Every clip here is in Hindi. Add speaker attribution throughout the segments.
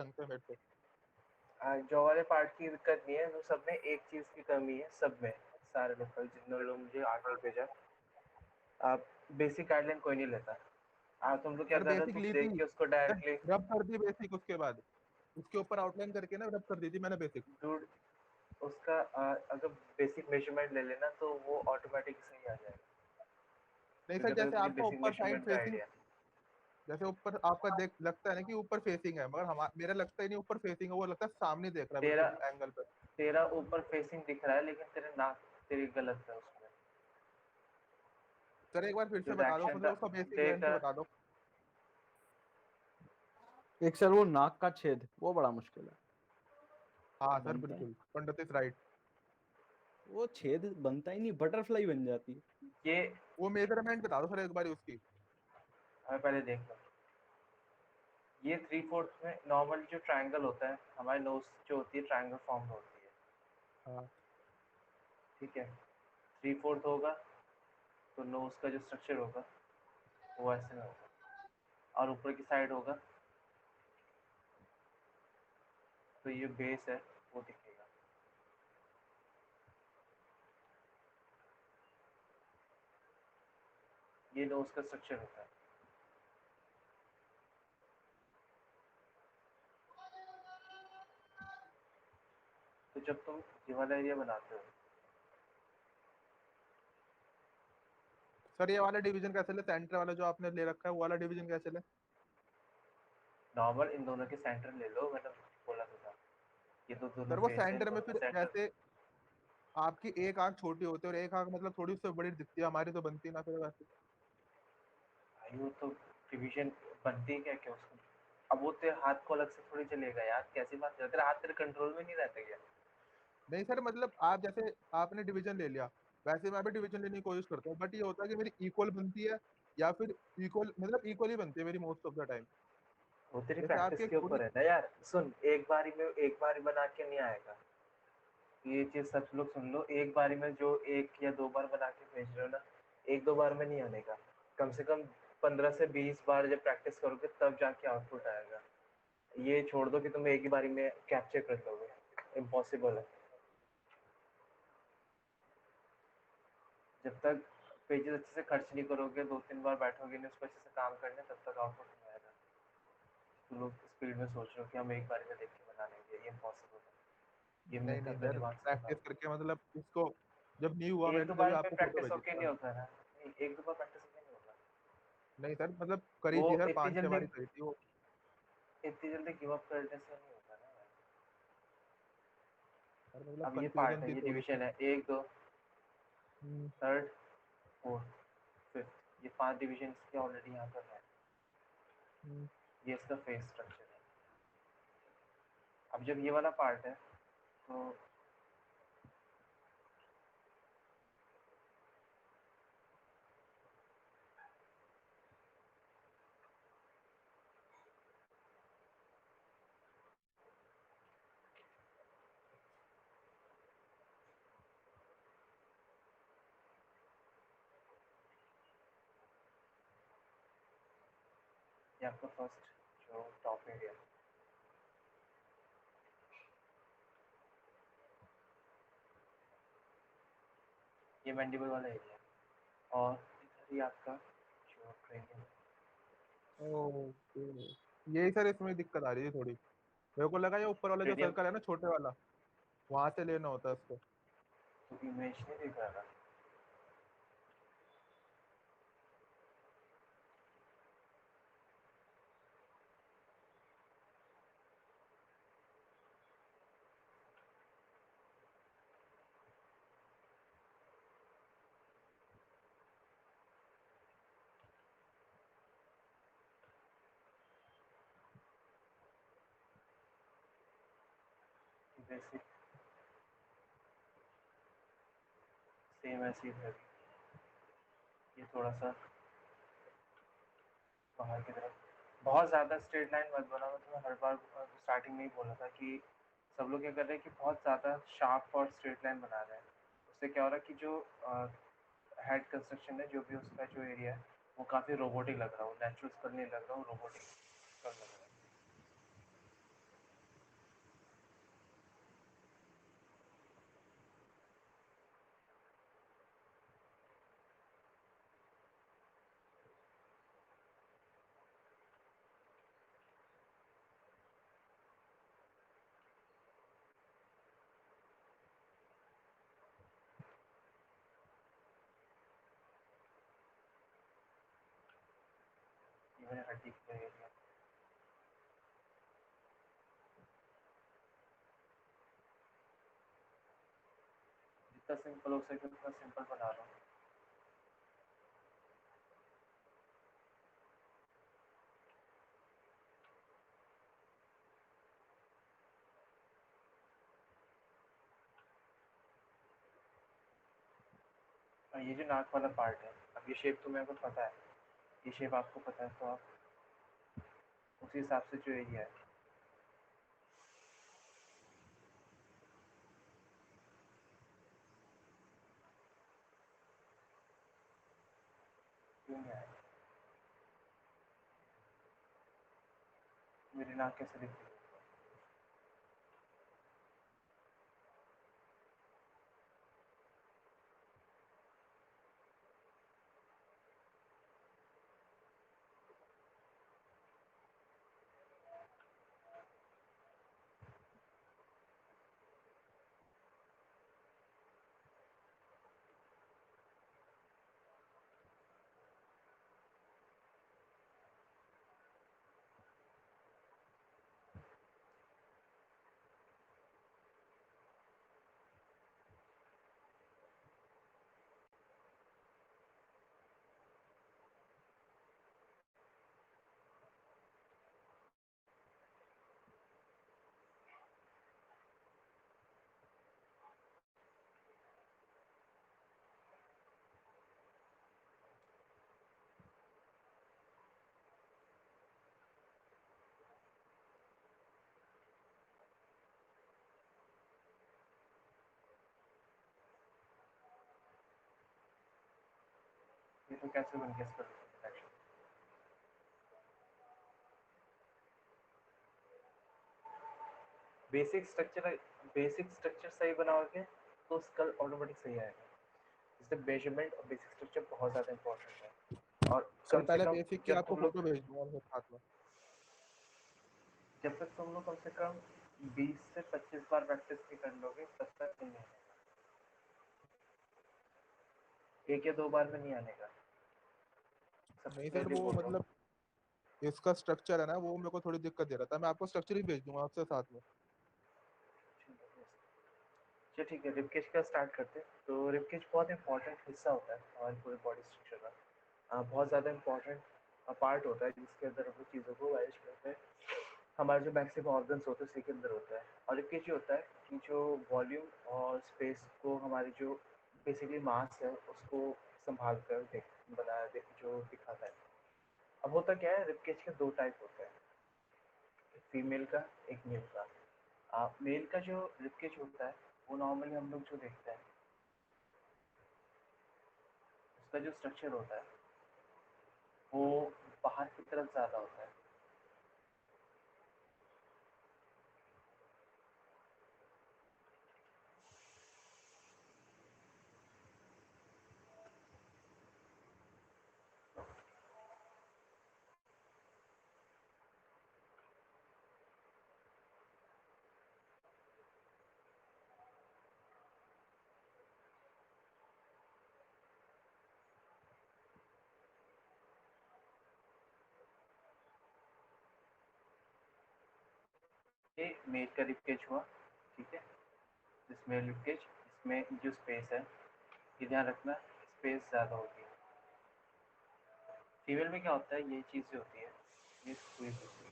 Speaker 1: ढंग से मेरे से।
Speaker 2: जो वाले पार्ट की दिक्कत नहीं है, वो सब में एक चीज की कमी है, सब में सारे लोग जितने लोग मुझे आर्टिकल भेजा, आप बेसिक गाइडलाइन कोई नहीं लेता। तुम लोग क्या
Speaker 1: सर
Speaker 2: कर रहे हो,
Speaker 1: बेसिक
Speaker 2: तुम
Speaker 1: ली थी,
Speaker 2: देख के उसको डायरेक्टली।
Speaker 1: रब कर दी बेसिक, उसके बाद उसके ऊपर आउटलाइन करके ना रब कर दी थी मैंने बेसिक।
Speaker 2: डूड, उसका अगर बेसिक मेजरमेंट ले लेना तो वो ऑटोमेटिक सही आ जाएगा,
Speaker 1: नहीं
Speaker 2: क्योंकि
Speaker 1: सर,
Speaker 2: अगर
Speaker 1: जैसे
Speaker 2: तुझे
Speaker 1: आपका
Speaker 2: बेसिक
Speaker 1: ऊपर साइड
Speaker 2: मेजरमेंट का
Speaker 1: फेसिंग,
Speaker 2: आइडिया।
Speaker 1: जैसे ऊपर आपका देख लगता है ना कि ऊपर फेसिंग है, मगर हमारा मेरा लगता ही नहीं ऊपर फेसिंग है, वो लगता है सामने देख रहा है
Speaker 2: तेरा
Speaker 1: बिल्कुल एंगल पे।
Speaker 2: तेरा ऊपर फेसिंग दिख रहा है, लेकिन तेरे नाक तेरी गलत है उसमें।
Speaker 1: सर एक बार फिर
Speaker 2: जो
Speaker 1: से बता दो,
Speaker 2: डायरेक्शन
Speaker 1: मतलब उसका बेसिक
Speaker 2: देख,
Speaker 1: लेंथ बता दो।
Speaker 3: एक सर वो नाक का छेद वो बड़ा मुश्किल है,
Speaker 1: हाँ सर
Speaker 3: बनता है
Speaker 1: बिल्कुल, पंडित इज राइट।
Speaker 3: वो छेद बनता ही नहीं, बटरफ्लाई बन जाती है।
Speaker 2: ये
Speaker 1: वो मेजरमेंट बता दो सर एक बार उसकी।
Speaker 2: हमें पहले देख लो। ये 3/4 में नॉर्मल जो ट्रायंगल होता है, हमारी नोज जो होती है ट्रायंगल फॉर्म में होती है,
Speaker 1: हाँ
Speaker 2: ठीक है। 3/4 होगा तो नोज का जो स्ट्रक्चर होगा वो ऐसे में होगा, और ऊपर की साइड होगा तो ये बेस है वो दिखेगा। ये नोज का स्ट्रक्चर होता है। तो जब तुम ये वाला एरिया बनाते हो,
Speaker 1: सर ये वाला डिवीजन कैसे ले, सेंटर वाला जो आपने ले रखा है वो वाला डिवीजन कैसे ले?
Speaker 2: नॉर्मल इन दोनों के सेंटर ले लो, मैंने बोला तो था। ये तो दोनों
Speaker 1: सर वो
Speaker 2: फेस है, इन
Speaker 1: सेंटर में
Speaker 2: दोनों का
Speaker 1: फिर
Speaker 2: सेंटर।
Speaker 1: जैसे आपकी एक आंख छोटी होती है और एक आंख मतलब थोड़ी सी बड़ी दिखती है, हमारी तो बनती ना फिर वैसे।
Speaker 2: भाई वो तो डिवीजन बनती है क्या क्या उसको। अब वो तेरे हाथ को अलग से थोड़ी चलेगा यार, कैसी बात कर, तेरा हाथ तेरे कंट्रोल में नहीं रहता क्या।
Speaker 1: नहीं सर, मतलब आप जैसे आपने डिवीजन ले लिया, वैसे मैं भी डिवीजन लेने की कोशिश करता हूँ, बट ये होता है कि मेरी इक्वल बनती है या फिर इक्वल, मतलब इक्वल ही बनती है मेरी मोस्ट ऑफ द टाइम।
Speaker 2: वो तेरी
Speaker 1: जैसे
Speaker 2: प्रैक्टिस
Speaker 1: आपकी
Speaker 2: के
Speaker 1: थोड़ी।
Speaker 2: ऊपर है ना यार। सुन, एक बारी बना के नहीं आएगा। ये चीज सब लोग सुन लो, एक बारी में जो एक या दो बार बना के भेज रहे हो ना, एक दो बार में नहीं आने का। कम से कम 15 से 20 बार जब प्रैक्टिस करोगे तब जाके आउटपुट आएगा। ये छोड़ दो कि तुम एक ही बारी में कैप्चर कर लोगे, इम्पॉसिबल है। जब तक पेजेस अच्छे से खर्च नहीं करोगे, 2-3 बार बैठोगे नहीं उसको अच्छे से काम करने, तब तक आउटपुट नहीं आएगा। तो लोग स्पीड में सोच रहे हो कि हम एक बार में देख के बना लेंगे, ये इम्पॉसिबल है। ये
Speaker 1: नहीं
Speaker 2: मुंह के
Speaker 1: नहीं
Speaker 2: अंदर
Speaker 1: सर,
Speaker 2: दिमाग से
Speaker 1: प्रैक्टिस
Speaker 2: निकालो।
Speaker 1: करके मतलब इसको जब नहीं हुआ
Speaker 2: एक
Speaker 1: मेरे
Speaker 2: दो
Speaker 1: से तभी
Speaker 2: बार में
Speaker 1: आपको फोटो
Speaker 2: प्रैक्टिस
Speaker 1: भेजी
Speaker 2: होके
Speaker 1: थी
Speaker 2: नहीं
Speaker 1: मैंने।
Speaker 2: होता ना। नहीं, एक दो बार प्रैक्टिस होके नहीं होता।
Speaker 1: नहीं सर, मतलब करी
Speaker 2: वो
Speaker 1: थी सर,
Speaker 2: इतनी
Speaker 1: 5-6
Speaker 2: जल्दी
Speaker 1: बारी करी थी वो।
Speaker 2: इतनी जल्दी गिव अप करने से नहीं होता ना यार।
Speaker 1: सर मतलब
Speaker 2: अब ये पार्ट
Speaker 1: कंफ्यूजन
Speaker 2: है,
Speaker 1: थी
Speaker 2: ये
Speaker 1: थोड़ी सी।
Speaker 2: डिवीजन है, एक दो
Speaker 1: हम्म।
Speaker 2: थर्ड फोर्थ फिफ्थ, ये 5 डिवीजन इसके ऑलरेडी यहाँ पर है।
Speaker 1: हम्म।
Speaker 2: ये इसका फेस स्ट्रक्चर है। अब जब ये वाला पार्ट है तो ये आपका फर्स्ट जो टॉप एरिया, ये मैंडिबल वाला एरिया, और इधर ही आपका जो क्रेनियम।
Speaker 1: ओके, यही सर इसमें दिक्कत आ रही है थोड़ी। मेरे को लगा ये ऊपर वाला जो
Speaker 2: क्रेनियम
Speaker 1: सर्कल है ना छोटे वाला, वहां से लेना होता है उसको।
Speaker 2: तो इमेज नहीं दिख रहा। बेसिक सेम ऐसे ही है। ये थोड़ा सा बाहर की तरफ, बहुत ज़्यादा स्ट्रेट लाइन मत बनाओ। मैं तुम्हें हर बार स्टार्टिंग में ही बोला था कि सब लोग क्या कर रहे हैं कि बहुत ज़्यादा शार्प और स्ट्रेट लाइन बना रहे हैं। उससे क्या हो रहा है कि जो हेड कंस्ट्रक्शन है, जो भी उसका जो एरिया है, वो काफ़ी रोबोटिक लग रहा है, वो नेचुरल स्कल नहीं लग रहा, वो रोबोटिक स्कल लग रहा है। मैंने हड्डी का एरिया। जितना सिंपल हो सके उतना सिंपल बना रहा हूँ। ये जो नाक वाला पार्ट है, अब ये शेप तो मेरे को पता है, ये शेप आपको पता है, तो आप उसी हिसाब से जो एरिया है क्यों नहीं आएगा? मेरी नाक कैसे दिख रही है? ये तो कैसे बन गया इसका connection? बेसिक स्ट्रक्चर सही बनाओगे तो स्कल ऑटोमेटिक सही आएगा। इससे मेजरमेंट और बेसिक स्ट्रक्चर बहुत ज़्यादा इंपॉर्टेंट है। और
Speaker 1: सर
Speaker 2: कम से
Speaker 1: पहले
Speaker 2: कम
Speaker 1: बेसिक की
Speaker 2: जब
Speaker 1: आपको
Speaker 2: तुम लोग
Speaker 1: फोटो भेज दूंगा मेरे साथ में।
Speaker 2: जब तक तुम लोग कम से कम 20 से 25 बार प्रैक्टिस नहीं कर लोगे तब तक नहीं आएगा। एक या दो बार में नहीं आने का। सबसे
Speaker 1: नहीं सर,
Speaker 2: पहले
Speaker 1: वो
Speaker 2: बोल रहा हूँ।
Speaker 1: मतलब इसका स्ट्रक्चर है ना, वो मेरे को थोड़ी दिक्कत दे रहा था। मैं आपको स्ट्रक्चर ही भेज दूंगा आपसे साथ में।
Speaker 2: चलो ठीक है, रिबकेज का स्टार्ट करते हैं। तो रिबकेज बहुत इंपॉर्टेंट हिस्सा होता है हमारे पूरे बॉडी स्ट्रक्चर का। बहुत ज़्यादा इंपॉर्टेंट पार्ट होता है जिसके अंदर हम लोग चीज़ों को मैनेज करते हैं। हमारे जो मैक्सिमम ऑर्गन्स होते हैं उसी के अंदर होता है। और रिबकेज ये होता है कि जो वॉल्यूम और स्पेस को हमारी जो बेसिकली मास है उसको संभाल कर जो दिखाता है। अब होता क्या है, रिबकेज के दो टाइप होते हैं, एक फीमेल का, एक मेल का। मेल का जो रिबकेज होता है वो नॉर्मली हम लोग जो देखते हैं उसका जो स्ट्रक्चर होता है वो बाहर की तरफ ज़्यादा होता है। ये मेल का रिबकेज हुआ, ठीक है। इसमें रिबकेज, इसमें जो स्पेस है ये ध्यान रखना, स्पेस ज़्यादा होती है। फीमेल में क्या होता है, ये चीज़ जो होती है ये स्क्वीज होती है।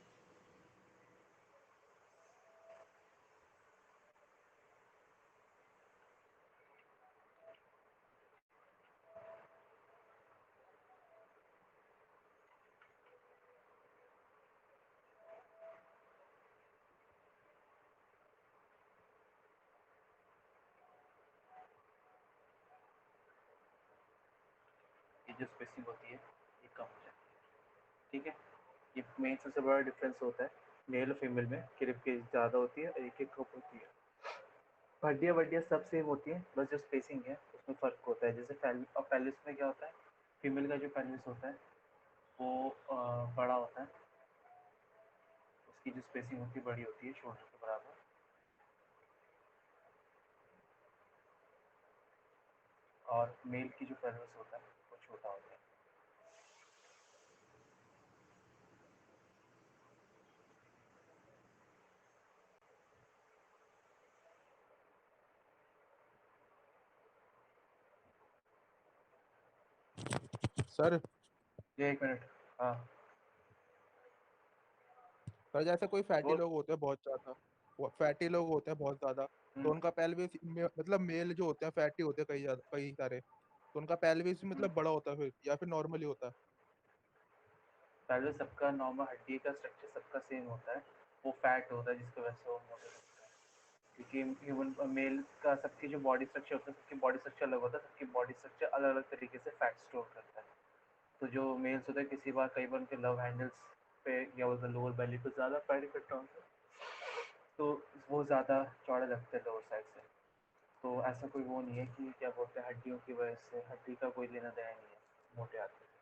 Speaker 2: ये जो स्पेसिंग होती है ये कम हो जाती है, ठीक है। ये मेन सबसे बड़ा डिफरेंस होता है मेल और फीमेल में कि रिबकेज ज़्यादा होती है और एक एक कम होती है। हड्डियाँ वड्डियाँ सब सेम होती हैं, बस जो स्पेसिंग है उसमें फ़र्क होता है। जैसे पेल्विस में क्या होता है, फीमेल का जो पेल्विस होता है वो बड़ा होता है, उसकी जो स्पेसिंग होती है बड़ी होती है, शोल्डर के बराबर। और मेल की जो पेल्विस होता है वो छोटा होता है।
Speaker 1: सर
Speaker 2: ये 1 मिनट। हाँ
Speaker 1: सर जैसे कोई फैटी
Speaker 2: बोल।
Speaker 1: लोग होते हैं बहुत ज्यादा, वो फैटी लोग होते हैं बहुत ज्यादा, तो
Speaker 2: हम्म,
Speaker 1: उनका पेल्विस मतलब मेल जो होते हैं फैटी होते हैं कई सारे, तो उनका पेल्विस भी
Speaker 2: हम्म।
Speaker 1: मतलब बड़ा होता है फिर, या फिर नॉर्मली होता है?
Speaker 2: पहले सबका नॉर्मल हड्डी का स्ट्रक्चर सबका सेम होता है, वो फैट होता है जिसकी वजह से वो मोटे होते हैं। क्योंकि ह्यूमन मेल का सबकी जो बॉडी स्ट्रक्चर होता है, सबकी बॉडी स्ट्रक्चर अलग होता है, सबकी बॉडी स्ट्रक्चर अलग अलग तरीके से फैट स्टोर करता है। तो जो मेल्स होते हैं कई बार उनके लव हैंडल्स पे या उधर लोअर बेली पे ज़्यादा फैट इफेक्ट होता है, तो वो ज़्यादा चौड़े लगते हैं लोअर साइड से। तो ऐसा कोई वो नहीं है कि क्या बोलते हैं हड्डियों की वजह से, हड्डी का कोई लेना देना नहीं है मोटे आदमी से।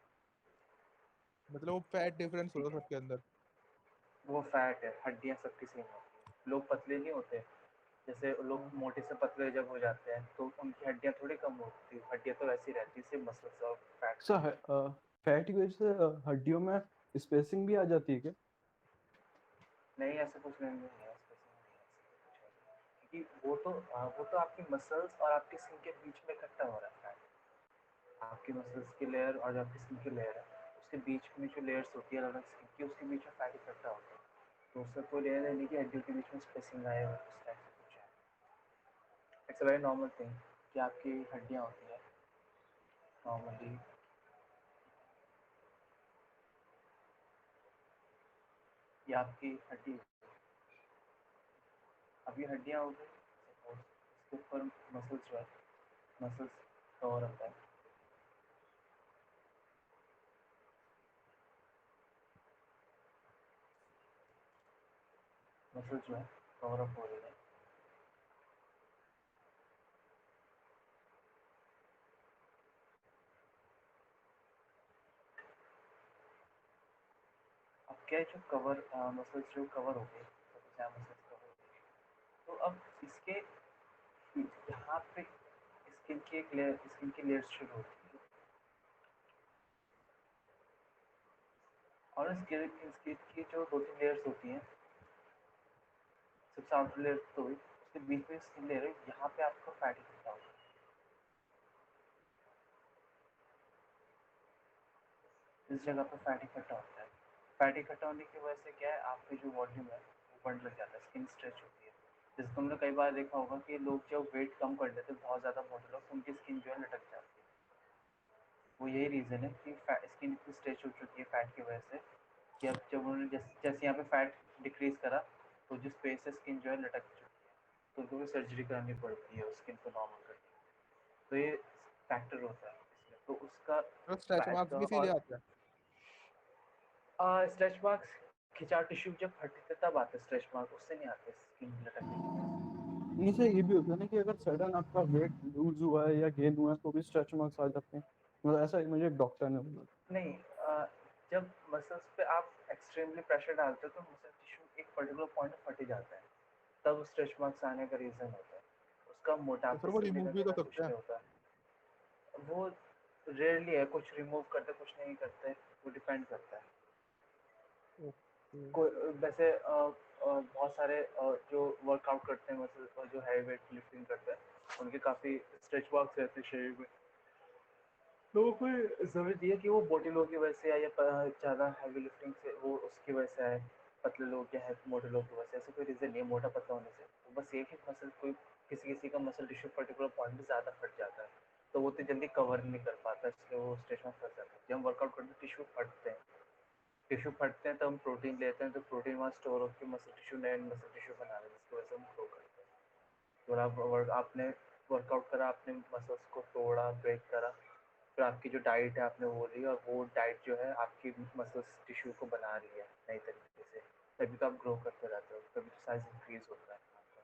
Speaker 1: मतलब वो फैट डिफरेंस
Speaker 2: ठीक
Speaker 1: होता है
Speaker 2: है,
Speaker 1: सबके अंदर?
Speaker 2: वो फैट है, हड्डियाँ सबकी सेम होती हैं। लोग पतले नहीं होते, जैसे लोग
Speaker 1: हाँ।
Speaker 2: मोटे से पतले जब हो जाते हैं तो उनकी हड्डियाँ थोड़ी कम होती, हड्डियाँ तो वैसी रहती है, सिर्फ मसल्स और फैट
Speaker 3: सर
Speaker 2: रहती है।
Speaker 3: फैट की वजह से हड्डियों में स्पेसिंग भी आ जाती है क्या?
Speaker 2: नहीं ऐसा कुछ नहीं है, ऐसा कुछ नहीं है, क्योंकि वो तो आपकी मसल्स और आपकी स्किन के बीच में इकट्ठा हो रहा है। आपकी मसल्स की लेयर और जो आपकी स्किन की लेयर है, उसके बीच में जो लेयर्स होती है अलग अलग स्किन की, उसके बीच में फैट इकट्ठा होता है। तो उससे कोई लेयर नहीं कि हड्डियों के बीच में स्पेसिंग आए और उस टाइप से कुछ है। It's a very normal thing कि आपकी हड्डियाँ होती हैं नॉर्मली, या आपकी हड्डी, अब ये हड्डियाँ हो गई, सपोज इसके ऊपर मसल्स जो है, मसल्स कवर होता है, मसल्स जो है कवर अप हो रही है। अब क्या है, जो कवर मसल्स जो कवर हो गई, तो क्या मसल्स कवर हो गई, तो अब इसके यहाँ पे स्किन की लेयर्स शुरू होती है, और स्किन की जो 2-3 लेयर्स होती हैं, सबसे आउटर लेयर तो हुई, उसके बीच में स्किन लेयर है, यहाँ पे आपका फैट इकट्ठा होता है, इस जगह पे फैट इकट्ठा होता है। फैट इकट्ठा होने की वजह से क्या है, आपकी जो वॉल्यूम है वो बढ़ने लग जाता है, स्किन स्ट्रेच होती है। जैसे तुमने कई बार देखा होगा कि लोग जब वेट कम कर लेते हैं बहुत ज़्यादा मोटे लोग, तो उनकी स्किन जो है लटक जाती है। वो यही रीज़न है कि स्किन इतनी स्ट्रेच हो चुकी है फैट की वजह से, कि अब जब उन्होंने जैसे यहाँ पे फैट डिक्रीज करा, तो जो स्पेस है स्किन जो है लटक चुकी है, तो उनको भी सर्जरी करानी पड़ती है उस स्किन को नॉर्मल करने के लिए। तो ये फैक्टर होता है इसमें, तो उसका
Speaker 1: तो स्ट्रेच
Speaker 2: फैट
Speaker 1: मार्क्स
Speaker 2: का।
Speaker 1: भी इसीलिए
Speaker 2: और
Speaker 1: आते हैं?
Speaker 2: स्ट्रेच मार्क्स, खिंचाव टिश्यू जब फटते थे तब आते स्ट्रेच मार्क, उससे नहीं आते स्किन लटकने की वजह से।
Speaker 3: नहीं सर, ये भी होता है ना कि अगर सडन आपका वेट लूज हुआ है या गेन हुआ है तो भी स्ट्रेच मार्क्स आ जाते हैं, मतलब ऐसा ही मुझे एक डॉक्टर ने बोला।
Speaker 2: नहीं, जब मसल्स पे आप एक्सट्रीमली प्रेशर डालते हो तो मसल टिश्यू एक पर्टिकुलर पॉइंट पे फट ही जाता है, तब स्ट्रेच मार्क्स आने का रीज़न होता है। उसका
Speaker 1: तो फिर
Speaker 2: मोटापे
Speaker 1: वो
Speaker 2: से
Speaker 1: रिमूव
Speaker 2: लेना
Speaker 1: भी तो
Speaker 2: देना कुछ
Speaker 1: सकते हैं?
Speaker 2: नहीं होता। वो रेयरली है, कुछ रिमूव करते कुछ नहीं करते, वो डिपेंड करता है।
Speaker 1: ओके।
Speaker 2: वैसे बहुत सारे जो वर्कआउट करते हैं मसल, जो हैवी वेट लिफ्टिंग करते हैं, उनके काफ़ी स्ट्रेच मार्क्स रहते हैं शरीर में। लोगों को ज़रूरत ये है कि वो मोटे लोगों की वजह से आए या ज़्यादा हैवी लिफ्टिंग से वो उसकी वजह से आए, पतले लोग या है मोटे लोग की वजह से, ऐसा कोई रीज़न नहीं है मोटा पतला होने से। तो बस एक ही मसल, कोई किसी किसी का मसल टिश्यू पर्टिकुलर पॉइंट पे ज़्यादा फट जाता है, तो वो तो जल्दी कवर नहीं कर पाता, इसलिए वो स्ट्रेच में फंस जाता है। जब हम वर्कआउट करते हैं टिश्यू फटते हैं, तो हम प्रोटीन लेते हैं, तो प्रोटीन वहाँ स्टोर होकर मसल टिश्यू, नए मसल टिश्यू बना रहे हैं, जिसकी वजह से हम ग्रो करते हैं। तो आपने वर्कआउट करा, आपने मसल्स को तोड़ा, ब्रेक करा, फिर आपकी जो डाइट है आपने वो ली, और वो डाइट जो है आपकी मसल्स टिश्यू को बना रही है नई तरीके से, तभी तो आप ग्रो करते रहते हो, तभी तो साइज इंक्रीज होता है आपका,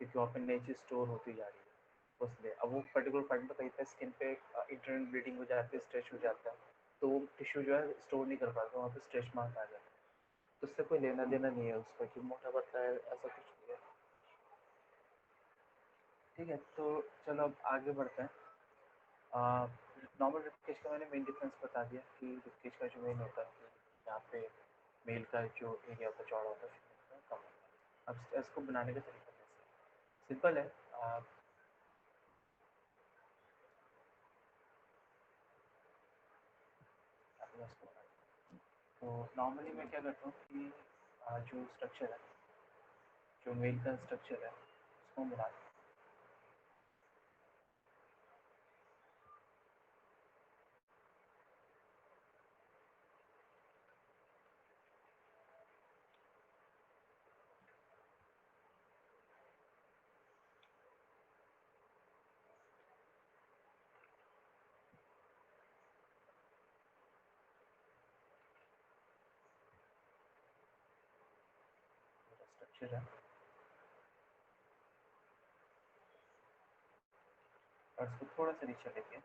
Speaker 2: क्योंकि वहाँ पे नई चीज़ स्टोर होती जा रही है। इसलिए अब वो पर्टिकुलर पॉइंट पे कहीं पे स्किन पे इंटरनल ब्लीडिंग हो जाती है, स्ट्रेच हो जाता है, तो वो टिश्यू जो है स्टोर नहीं कर पाता, वहाँ पे स्ट्रेच मार्क आ जाता है। तो उससे कोई लेना देना नहीं है उसका कि मोटा पतला है, ऐसा कुछ नहीं है। ठीक है, तो चलो अब आगे बढ़ते हैं। नॉर्मल रिपकेज का मैंने मेन डिफरेंस बता दिया कि रिपकेज का जो मेन होता है कि यहाँ पे मेल का जो एरिया होता है चौड़ा होता है, फीमेल का कम होता है। अब इसको बनाने का तरीका कैसे है, सिंपल है। तो नॉर्मली मैं क्या करता हूँ कि जो स्ट्रक्चर है, जो मेल का स्ट्रक्चर है, उसको मिला देता हूँ। स्ट्रक्चर है और इसको थोड़ा सा नीचे लेके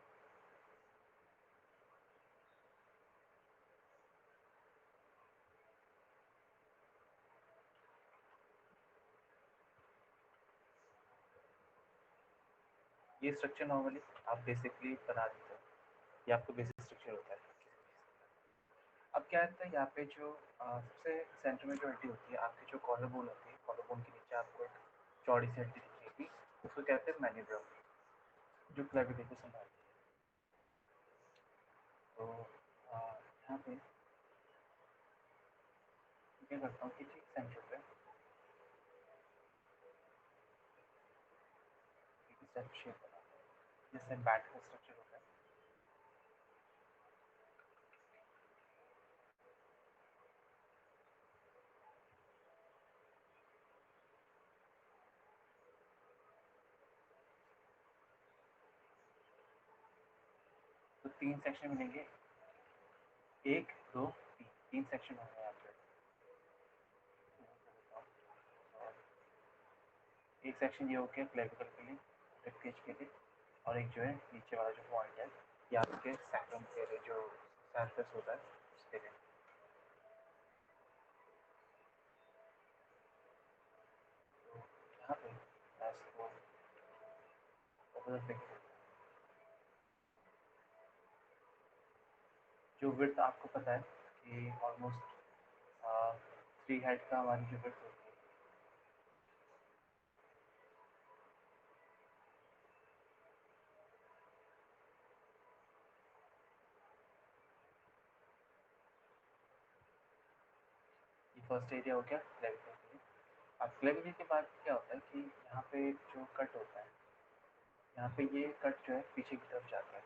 Speaker 2: ये स्ट्रक्चर नॉर्मली आप बेसिकली बना देते हो, ये आपका बेसिक स्ट्रक्चर होता है। अब क्या होता है, यहाँ पे जो सबसे सेंटर में जो हड्डी होती है, आपकी जो कॉलर बोन होती है, कॉलर बोन के नीचे आपको एक चौड़ी सी हड्डी दिखेगी, उसको कहते हैं मैनिब्रम, जो क्लेविकल को संभालती है। तो यहाँ पे क्या करता हूँ कि ठीक सेंटर पे एक स्टेप शेप बनाता हूँ, जिससे बैट का स्ट्रक्चर होता है। तो 3 सेक्शन मिलेंगे, 1 2 3 सेक्शन होंगे यहाँ पे। एक सेक्शन ये हो गया क्लेविकल के लिए, रिबकेज के लिए, और एक जो है नीचे वाला जो पॉइंट है, ये आपके सैक्रम के लिए, जो सरफेस होता है उसके लिए। तो यहाँ पे मैं इसको ऊपर से जो विड्थ आपको पता है कि ऑलमोस्ट 3 हेड का हमारी जो विड्थ होती है, ये फर्स्ट एरिया हो गया क्लेविकल के लिए। अब क्लेविकल के बाद क्या होता है कि यहाँ पे जो कट होता है, यहाँ पे ये कट जो है पीछे की तरफ जाता है,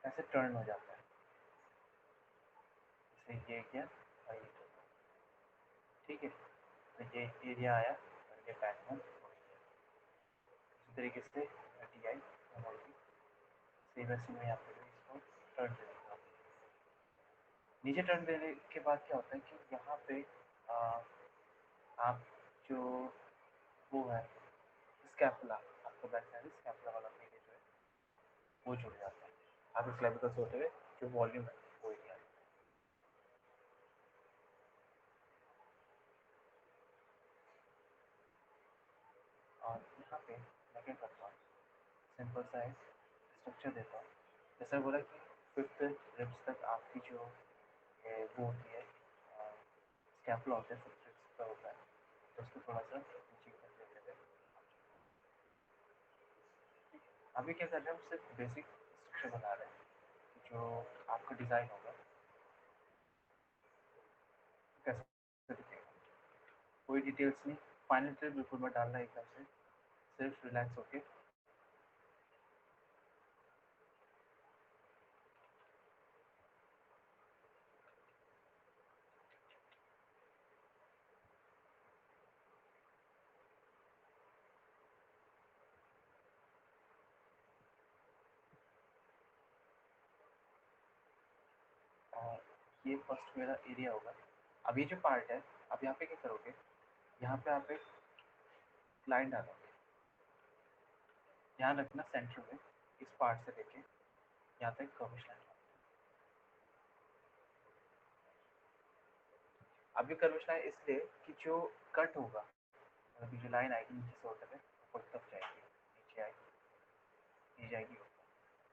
Speaker 2: ऐसे टर्न हो जाता है, जैसे ये गया और ये गया। ठीक है, तो ये एरिया आया और ये बैक में इसी तरीके से टी आई होगी। सेम ऐसे में यहाँ पे इसको टर्न दे देगा। नीचे टर्न देने के बाद क्या होता है कि यहाँ पे आप जो वो है स्कैपुला, आपको बैक साइड स्कैपुला वाला एरिया जो है वो जुड़ जाता है। आप इस क्लेविकल से होते हुए जो वॉल्यूम है वो एरिया। और यहाँ पे मैं क्या करता हूँ, सिंपल सा एक स्ट्रक्चर देता हूँ। जैसा बोला कि 5th रिब्स तक आपकी जो वो होती है स्कैपुला होता है, 5th रिब्स का होता है, तो उसको थोड़ा सा नीचे की तरफ लेते हैं। अभी क्या कर रहे हैं, हम सिर्फ बेसिक स्ट्रक्चर बना रहे हैं, जो आपका डिज़ाइन होगा कैसे दिखेगा, कोई डिटेल्स नहीं, फाइनल डिटेल बिल्कुल मत डालना एकदम से, सिर्फ रिलैक्स होके। और ये फर्स्ट मेरा एरिया होगा। अब ये जो पार्ट है, अब यहाँ पे क्या करोगे, यहाँ पे आप एक लाइन डालोगे, ध्यान रखना सेंटर में इस पार्ट से लेके यहाँ तक कर्विश लाइन। अब ये कर्विश लाइन इसलिए कि जो कट होगा, मतलब जो लाइन आएगी नीचे से होकर ऊपर की तरफ जाएगी, नीचे आएगी, नीचे जाएगी,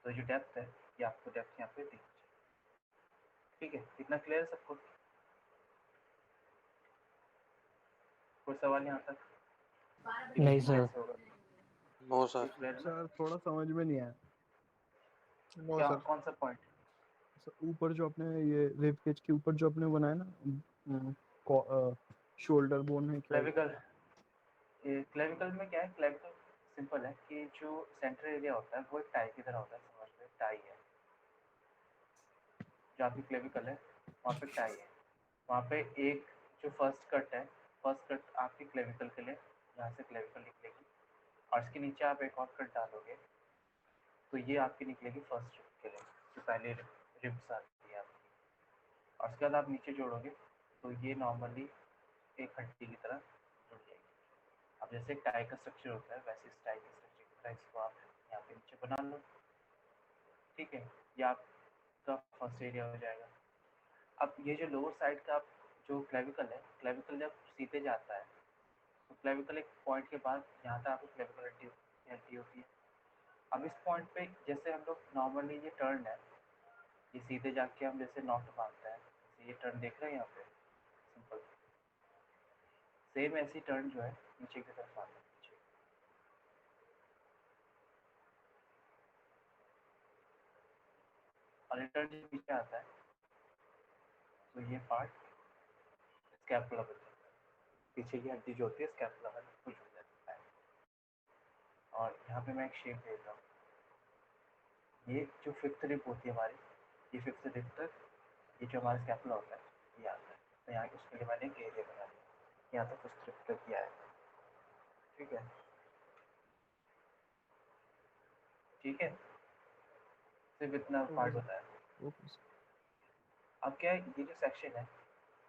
Speaker 2: तो जो डेप्थ है ये आपको डेप्थ यहाँ पे दिख जाएगी। ठीक है, इतना क्लियर है सबको? कोई सवाल यहाँ तक?
Speaker 4: नहीं
Speaker 2: डिवीजन
Speaker 4: सर।
Speaker 2: कैसे होगा?
Speaker 5: No sir.
Speaker 2: क्लियर है ना?
Speaker 3: सर थोड़ा समझ में नहीं आया।
Speaker 1: नो
Speaker 2: क्या
Speaker 1: सर।
Speaker 2: कौन सा पॉइंट?
Speaker 3: ऊपर जो अपने ये रिब केज के ऊपर जो अपने बनाया ना, शोल्डर बोन है क्या?
Speaker 2: क्लेविकल। ये क्लेविकल में क्या है? क्लेविकल सिंपल है कि जो सेंट्रल एरिया होता है वो एक टाई की तरह होता है, समझ लो टाई है। जो आपकी क्लेविकल है वहाँ पे टाई है, वहाँ पे एक जो फर्स्ट कट है, फर्स्ट कट आपकी क्लेविकल के लिए यहाँ से क्लेविकल निकलेगी, और इसके नीचे आप एक और कट डालोगे तो ये आपकी निकलेगी फर्स्ट रिब के लिए, जो पहले रिब्स आती है आपकी। और उसके बाद आप नीचे जोड़ोगे तो ये नॉर्मली एक हड्डी की तरह जुड़ जाएगी। अब जैसे एक टाई का स्ट्रक्चर होता है वैसे इस टाई के स्ट्रक्चर की तरह इसको आप यहाँ पे नीचे बना लो, ठीक है। ये आपका फर्स्ट एरिया हो जाएगा। अब ये जो लोअर साइड का जो क्लेविकल है, क्लेविकल जब सीधे जाता है तो क्लेविकल एक पॉइंट के बाद यहाँ तक आपकी क्लेविकल हड्डी होती है। अब इस पॉइंट पे जैसे हम लोग नॉर्मली ये टर्न है, ये सीधे जाके हम जैसे नॉट बांधते हैं, जैसे ये टर्न देख रहे हैं यहाँ पे सिंपल, सेम ऐसी टर्न जो है नीचे की तरफ आता है नीचे। और ये टर्न जब नीचे आता है तो ये पार्ट स्कैपुला बन जाता है, पीछे की हड्डी जो होती है स्कैपुला में कुछ हो जाता है। और यहाँ पे मैं एक शेप दे रहा हूँ, ये जो फिफ्थ रिब होती है हमारी, ये फिफ्थ रिब तक ये जो हमारा स्कैपुला होता है ये आता है, तो यहाँ उसके लिए मैंने एक एरिया बना दिया, यहाँ तक फिफ्थ रिब तक ये आएगा, ठीक है। ठीक है, सिर्फ इतना पार्ट बताया।
Speaker 3: Okay sir.
Speaker 2: अब क्या है, ये जो सेक्शन है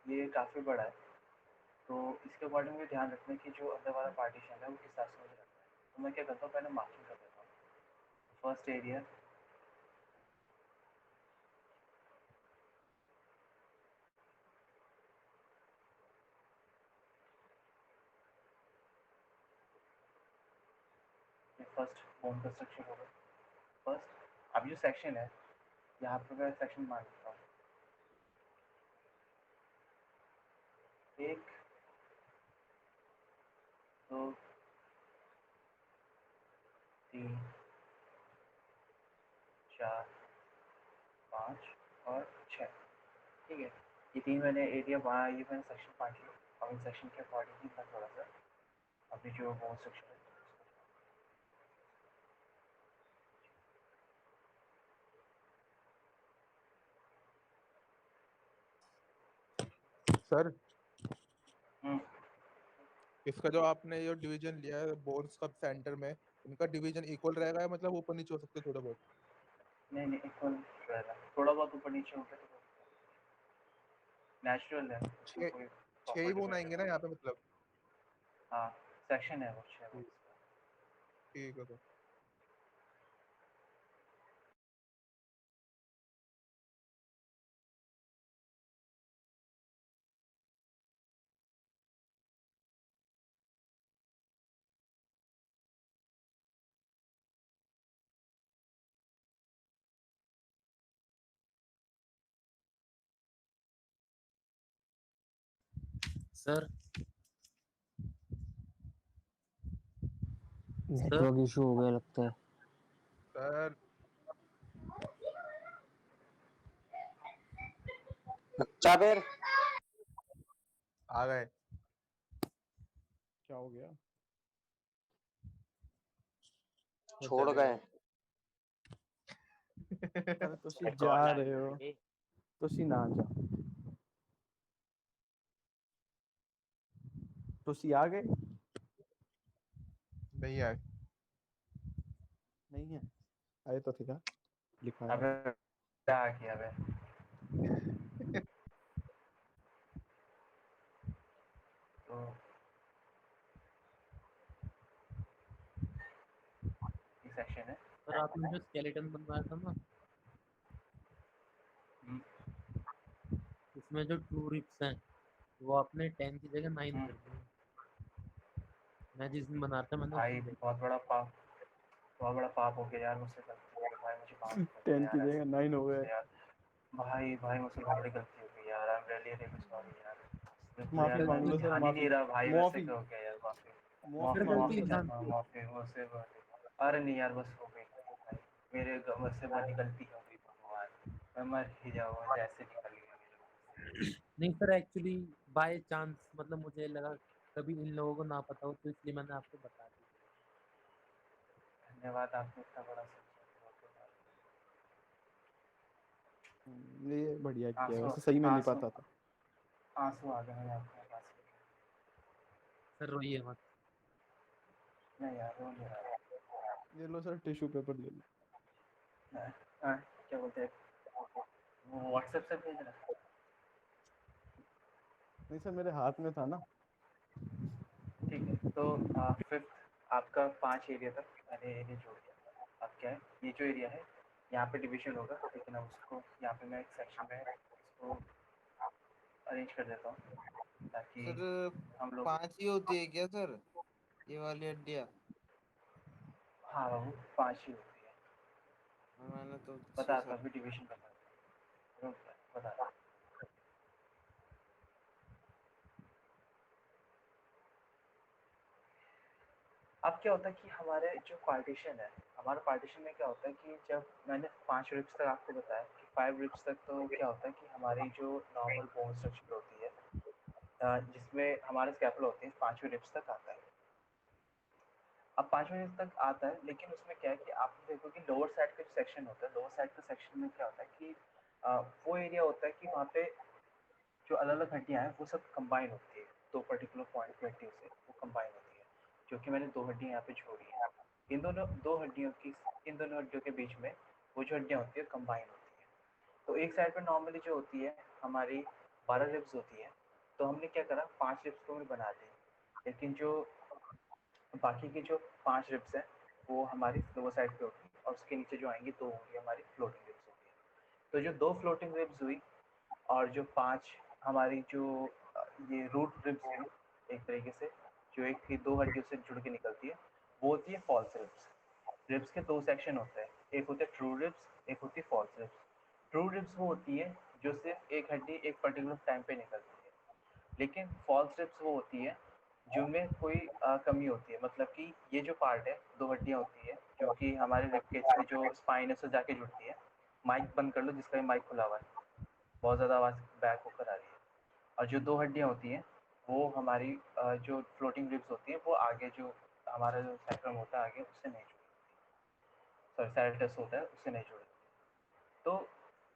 Speaker 2: ये काफ़ी बड़ा है, तो इसके अकॉर्डिंग मुझे ध्यान रखना है कि जो अंदर वाला पार्टीशन है वो किस हिसाब से मुझे रखना है। तो मैं क्या करता हूँ, पहले मार्किंग कर देता हूँ फर्स्ट एरिया, ये फर्स्ट बोन का स्ट्रक्चर होगा फर्स्ट। अब जो सेक्शन है यहाँ पर मैं सेक्शन मान लेता हूँ, एक, दो, तीन, चार, पाँच और छः, ठीक है। ये तीन मैंने एरिया बनाया, ये मैंने सेक्शन बांट लिया। अब इन सेक्शन के अकॉर्डिंग ही मैं थोड़ा सा अभी जो बोन सेक्शन है
Speaker 1: सर
Speaker 2: हम्म,
Speaker 1: इसका जो आपने ये डिवीजन लिया है बोन्स का सेंटर में, इनका डिवीजन इक्वल रहेगा या मतलब ऊपर नीचे हो सकते हैं थोड़ा बहुत?
Speaker 2: नहीं नहीं इक्वल रहेगा, थोड़ा बहुत ऊपर नीचे हो गया तो नेचुरल है, उसमें
Speaker 1: छः
Speaker 2: कोई
Speaker 1: छः
Speaker 2: प्रॉपर
Speaker 1: ही बोन
Speaker 2: डिवाइड
Speaker 1: आएंगे ना
Speaker 2: नहीं।
Speaker 1: यहाँ पे मतलब?
Speaker 2: हाँ सेक्शन है वो 6
Speaker 1: ठीक
Speaker 2: बोन्स का।
Speaker 1: ठीक है सर।
Speaker 4: सर
Speaker 5: नेटवर्क इशू हो गया लगता है।
Speaker 1: सर
Speaker 5: चाबेर
Speaker 1: आ गए।
Speaker 3: क्या हो गया?
Speaker 5: छोड़ गए।
Speaker 3: अरे तुसी
Speaker 4: एक
Speaker 3: जा
Speaker 4: कॉल आ
Speaker 3: रहे
Speaker 4: गई
Speaker 3: हो,
Speaker 4: मेरी।
Speaker 3: तुसी ना जा, तुसी आ गए?
Speaker 1: नहीं आए।
Speaker 3: नहीं है, आए तो ठीक है, लिखा है।
Speaker 2: अबे क्या किया बे? तो ये सेक्शन है।
Speaker 4: सर आपने जो स्केलेटन बनवाया था ना, उसमें जो 2 रिप्स हैं वो आपने 10 की जगह 9 कर दिए। मैं जिस दिन बना रहा था मैंने उस
Speaker 2: भाई
Speaker 4: दिन देखा।
Speaker 2: बहुत बड़ा पाप हो गया यार, मुझसे गलती हो गई भाई, मुझे माफ कर दे
Speaker 3: 10 की
Speaker 2: यार,
Speaker 3: जगह
Speaker 2: ऐसे
Speaker 3: 9 हो गए।
Speaker 2: मुझसे यार। भाई मुझसे बहुत बड़ी गलती हो गई यार, I am really really sorry यार। मेरे को
Speaker 3: माफी
Speaker 2: यार
Speaker 3: मांग लो
Speaker 2: मैं
Speaker 3: सर,
Speaker 2: ध्यान ही
Speaker 3: माफी
Speaker 2: नहीं रहा भाई, वैसे
Speaker 3: माफी
Speaker 2: क्या हो गया यार, माफी
Speaker 3: माफी
Speaker 4: फिर
Speaker 3: मांग
Speaker 4: गलती
Speaker 3: लो
Speaker 2: माफी
Speaker 3: सर।
Speaker 4: इंसान
Speaker 2: चाहता हूँ,
Speaker 4: की
Speaker 2: माफी मुझसे। अरे नहीं यार बस हो गई भाई, मेरे मुझसे बड़ी गलती हो गई भगवान, मैं मर ही जाऊंगा जैसे निकल गया मेरे मुंह से।
Speaker 4: नहीं सर, एक्चुअली बाय चांस मतलब मुझे लगा कभी इन लोगों को ना पता हो, तो इसलिए मैंने आपको बता दिया।
Speaker 2: धन्यवाद, आपने इतना बड़ा सोचा।
Speaker 3: ये बढ़िया किया,
Speaker 2: आंसू
Speaker 3: वैसे सही में नहीं
Speaker 2: आंसू
Speaker 3: पता था।
Speaker 2: आंसू आ गए मेरे आंखों में पास।
Speaker 4: सर रोइए मत।
Speaker 2: नहीं यार, रो नहीं रहा।
Speaker 3: ये लो सर, टिश्यू पेपर ले लो।
Speaker 2: हाँ, क्या बोलते हैं, वो व्हाट्सएप से भेज रहा।
Speaker 3: नहीं सर, मेरे हाथ में था ना।
Speaker 2: ठीक है, तो फिफ्थ आपका 5 एरिया तक मैंने एरिया जोड़ दिया। अब क्या है, ये जो एरिया है यहाँ पे डिवीजन होगा, लेकिन अब उसको यहाँ पे मैं एक सेक्शन में इसको अरेंज कर देता हूँ ताकि
Speaker 6: सर
Speaker 2: हम लोग।
Speaker 6: 5 ही होती है क्या सर, ये वाली हड्डियाँ?
Speaker 2: हाँ बाबू, 5 ही होती है।
Speaker 6: मैंने तो 6
Speaker 2: बताता
Speaker 6: 7।
Speaker 2: हूँ, अभी डिवीजन बताता हूँ, बताता हूँ। अब क्या होता है कि हमारे जो पार्टीशन है, हमारे पार्टीशन में क्या होता है कि जब मैंने 5 रिब्स तक आपको बताया कि 5 रिब्स तक, तो क्या होता है कि हमारी जो नॉर्मल बोन स्ट्रक्चर होती है, जिसमें हमारे स्कैपुला होते हैं, 5वें रिब्स तक आता है। अब 5वें रिब्स तक आता है, लेकिन उसमें क्या है कि आप देखो कि लोअर साइड का जो सेक्शन होता है, लोअर साइड का सेक्शन में क्या होता है कि वो एरिया होता है कि वहाँ पे जो अलग अलग हड्डियाँ हैं वो सब कंबाइन होती है, दो पर्टिकुलर पॉइंट की हड्डियों से वो कंबाइन होती है, जो कि मैंने 2 हड्डियाँ यहाँ पे छोड़ी है। इन दोनों 2 हड्डियों की, इन दोनों हड्डियों के बीच में वो जो हड्डियाँ होती है कंबाइन होती है। तो एक साइड पे नॉर्मली जो होती है हमारी 12 रिब्स होती है, तो हमने क्या करा, 5 रिब्स को हमने बना दी, लेकिन जो बाकी की जो 5 रिब्स हैं वो हमारी लोअर साइड पे होगी, और उसके नीचे जो आएंगी 2 होंगी हमारी फ्लोटिंग रिब्स होंगी। तो जो 2 फ्लोटिंग रिब्स हुई और जो 5 हमारी जो ये रूट रिब्स हुई, एक तरीके से जो एक ही 2 हड्डियों से जुड़ के निकलती है, वो होती है फॉल्स रिब्स। रिब्स के 2 सेक्शन होते हैं, एक होता है ट्रू रिब्स, एक होती है फॉल्स रिब्स। ट्रू रिब्स वो होती है जो सिर्फ एक हड्डी एक पर्टिकुलर टाइम पे निकलती है, लेकिन फॉल्स रिब्स वो होती है जो में कोई कमी होती है, मतलब कि ये जो पार्ट है, 2 हड्डियाँ होती है जो कि हमारे रिब केज के जो स्पाइन है उससे जाके जुड़ती है। माइक बंद कर लो, जिसका भी माइक खुला हुआ है, बहुत ज़्यादा आवाज़ बैक होकर आ रही है। और जो 2 हड्डियाँ होती हैं वो हमारी जो फ्लोटिंग रिब्स होती हैं वो आगे जो हमारा जो सैक्रम होता है आगे उससे नहीं जुड़ी, सॉरी सैरटस होता है उससे नहीं जुड़ी। तो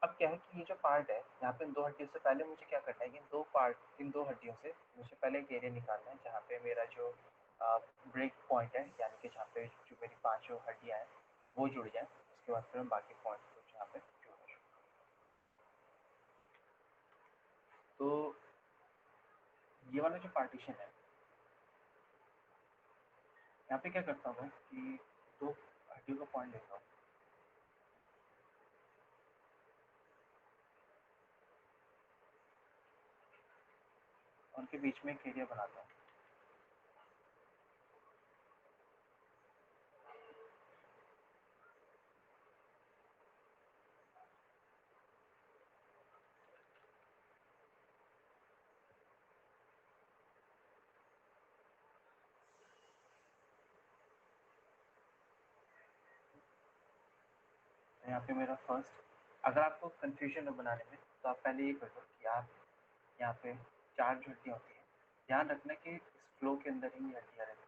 Speaker 2: अब क्या है कि ये जो पार्ट है यहाँ पे इन 2 हड्डियों से पहले मुझे क्या करना है, इन 2 हड्डियों से मुझे पहले एक एरिया निकालना है जहाँ पे मेरा जो ब्रेक पॉइंट है, यानी कि जहाँ पे जो मेरी 5 हड्डियाँ हैं वो जुड़ जाए, उसके बाद फिर हम बाकी पॉइंट को जहाँ पे जुड़ना शुरू। तो ये वाला जो पार्टीशन है, यहाँ पे क्या करता हूँ मैं कि 2 हड्डियों का पॉइंट लेता हूँ, उनके बीच में एक एरिया बनाता हूँ। यहाँ पे मेरा फर्स्ट, अगर आपको कंफ्यूजन है बनाने में तो आप पहले ये कर दो कि आप यहाँ पे 4 जो हड्डियाँ होती हैं, ध्यान रखना कि इस फ्लो के अंदर ही हड्डियाँ रहती हैं।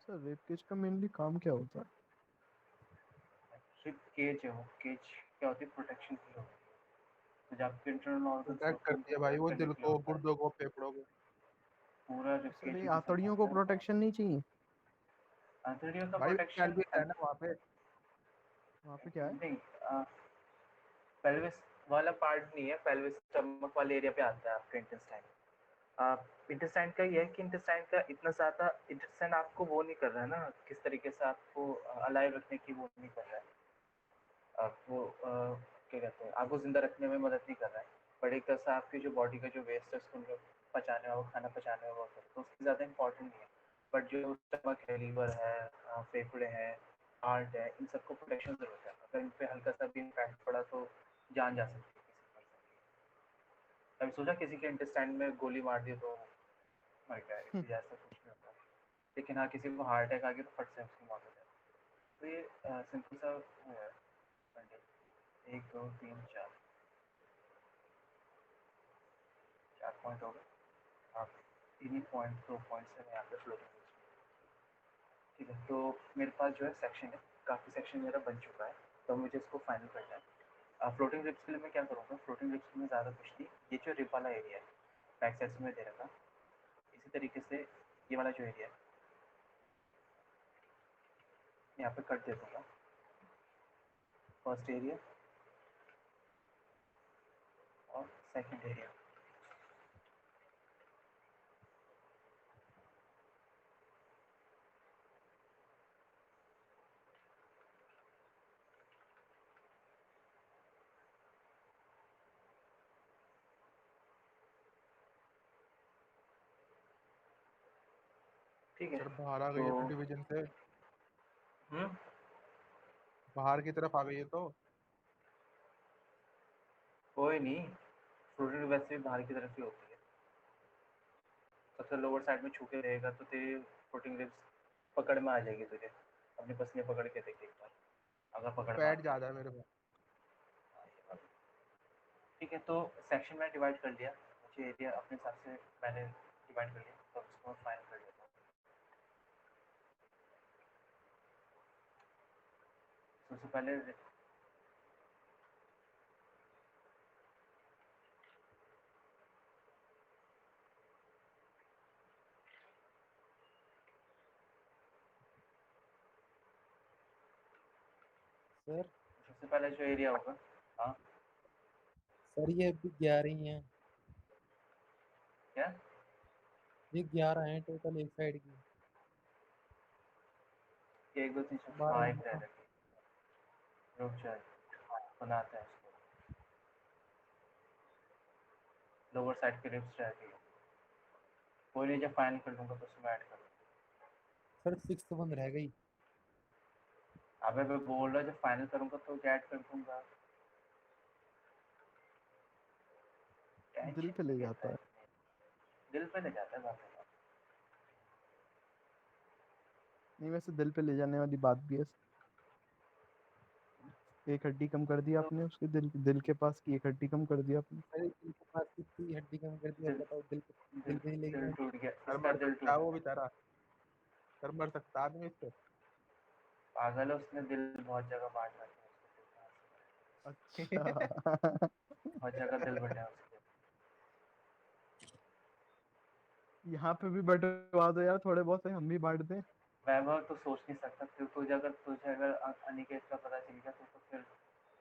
Speaker 3: सर रेप केज का मेनली काम क्या होता है?
Speaker 2: रिब केज है, वो केज क्या होती है, प्रोटेक्शन के लिए होती है। तो जब आपके इंटरनल ऑर्गन्स
Speaker 1: प्रोटेक्ट
Speaker 2: होते हैं
Speaker 1: करती
Speaker 2: उनको
Speaker 1: है भाई,
Speaker 2: प्रोटेक्ट
Speaker 1: वो
Speaker 2: करने
Speaker 1: दिल
Speaker 2: के लिए
Speaker 1: को,
Speaker 2: होता है।
Speaker 1: गुर्दों को, फेफड़ों को।
Speaker 2: पूरा रिब
Speaker 3: सर
Speaker 2: केज
Speaker 3: नहीं,
Speaker 2: ही डिजाइन
Speaker 3: आतड़ियों को
Speaker 2: होता है।
Speaker 3: प्रोटेक्शन नहीं चाहिए?
Speaker 2: आंतड़ियों का
Speaker 1: भाई
Speaker 2: प्रोटेक्शन
Speaker 1: पेल्विस है ना वहाँ पे।
Speaker 3: वहाँ पे क्या है?
Speaker 2: नहीं, पेल्विस वाला पार्ट नहीं है, पेल्विस स्टमक वाले एरिया पे आता है आपका इंटेस्टाइन। इंटेस्टाइन का ये है कि इंटेस्टाइन का इतना ज़्यादा, इंटेस्टाइन आपको वो नहीं कर रहा है ना, किस तरीके से आपको अलाइव रखने की वो नहीं कर रहा है, आपको क्या कहते हैं, आपको जिंदा रखने में मदद नहीं कर रहा है, बट एक तरह से आपकी जो बॉडी का जो वेस्ट है उसको पचाने में, वो खाना पचाने में वर्क करता है, तो उसकी ज़्यादा इंपॉर्टेंट नहीं है। बट जो स्टमक है, लीवर है, फेफड़े हैं, हार्ट है, इन सबको प्रोटेक्शन ज़रूरत है। अगर इन पर हल्का सा भी इम्पैक्ट पड़ा तो जान जा सकती है किसी पर्सन की। कभी सोचा किसी के इंटेस्टाइन में गोली मार दी तो मर गया, इसलिए ऐसा कुछ नहीं होता। लेकिन हाँ, किसी को हार्ट अटैक आ गया तो फट से उसकी मौत हो जाती है। तो ये सिंपल सा वो है। 1 2 3 4 4 पॉइंट हो गए। हाँ, 3 ही पॉइंट, 2 पॉइंट से मैं यहाँ पे फ्लोटिंग। ठीक है, तो मेरे पास जो है सेक्शन है, काफ़ी सेक्शन मेरा बन चुका है, तो मुझे इसको फाइनल करना है। फ्लोटिंग रिब्स के लिए मैं क्या करूँगा, फ्लोटिंग रिब्स में ज़्यादा कुछ नहीं, ये जो रिब वाला एरिया है बैक साइड में दे रखा, इसी तरीके से ये वाला जो एरिया है यहाँ पे कट दे दूँगा। फर्स्ट एरिया और सेकंड एरिया। ठीक है,
Speaker 1: सर बाहर आ गई
Speaker 2: तो
Speaker 1: है तो डिवीजन से
Speaker 2: हम्म,
Speaker 1: बाहर की तरफ आ गई है तो
Speaker 2: कोई नहीं, फ्लोटिंग वैसे भी बाहर की तरफ ही होती है। सबसे लोअर साइड में छू के रहेगा तो तेरी फ्लोटिंग रिब्स पकड़ में आ जाएगी तुझे। अपनी पसलियाँ पकड़ के देख एक बार, अगर पकड़ में
Speaker 1: फैट
Speaker 2: आती है
Speaker 1: ज्यादा है मेरे को।
Speaker 2: हाँ, ये बात। ठीक है, तो सेक्शन में डिवाइड कर लिया, मुझे एरिया अपने हिसाब से मैंने डिवाइड कर लिया, तो उसको मैं फाइनल कर लेता हूँ। सबसे पहले
Speaker 4: सर
Speaker 2: सबसे पहले जो एरिया होगा, हाँ
Speaker 4: सर ये अभी 11 ही हैं,
Speaker 2: क्या,
Speaker 4: ये 11 हैं टोटल एक साइड की।
Speaker 2: 1 2 3 4
Speaker 4: 12
Speaker 2: हाँ,
Speaker 4: ही
Speaker 2: एक रह
Speaker 4: हैं।
Speaker 2: रखी, रुक जाए, बनाते हैं इसको। लोअर साइड की रिब्स रहती है, कोई नहीं, जब फाइनल कर दूंगा तो उसमें ऐड कर दूंगा।
Speaker 4: सर 6th वन रह गई।
Speaker 2: अबे मैं बोल रहा जब फाइनल करूंगा तो ऐड कर दूंगा,
Speaker 3: दिल
Speaker 2: टेंशन
Speaker 3: पे
Speaker 2: क्यों
Speaker 3: ले
Speaker 2: लेता
Speaker 3: जाता
Speaker 2: है
Speaker 3: है।
Speaker 2: इतनी? दिल पे ले जाता है बात।
Speaker 3: नहीं, वैसे दिल पे ले जाने वाली बात भी है। एक हड्डी कम कर दी
Speaker 2: तो
Speaker 3: आपने उसके दिल दिल के पास की, एक हड्डी कम कर दी आपने।
Speaker 4: अरे दिल के पास कितनी हड्डी कम कर दी, अब
Speaker 2: दिल
Speaker 4: बताओ दिल
Speaker 2: दिल
Speaker 4: दिल पे नहीं लेके
Speaker 2: दिल
Speaker 4: जानी।
Speaker 2: टूट गया,
Speaker 1: सर
Speaker 2: इसका
Speaker 1: मर
Speaker 2: दिल
Speaker 1: सकता
Speaker 2: टूट
Speaker 1: है वो
Speaker 2: गया।
Speaker 1: बेचारा। सर मर सकता है आदमी इससे।
Speaker 2: पागल है, उसने दिल बहुत जगह बांट रखा है,
Speaker 3: अच्छा।
Speaker 2: बहुत जगह दिल बटा है उसके।
Speaker 3: यहाँ पे भी बंटवा दो यार, थोड़े बहुत है हम भी बांट दें।
Speaker 2: वैभव तो सोच नहीं सकता, फिर तुझे अगर अनिकेत का पता चल गया तो फिर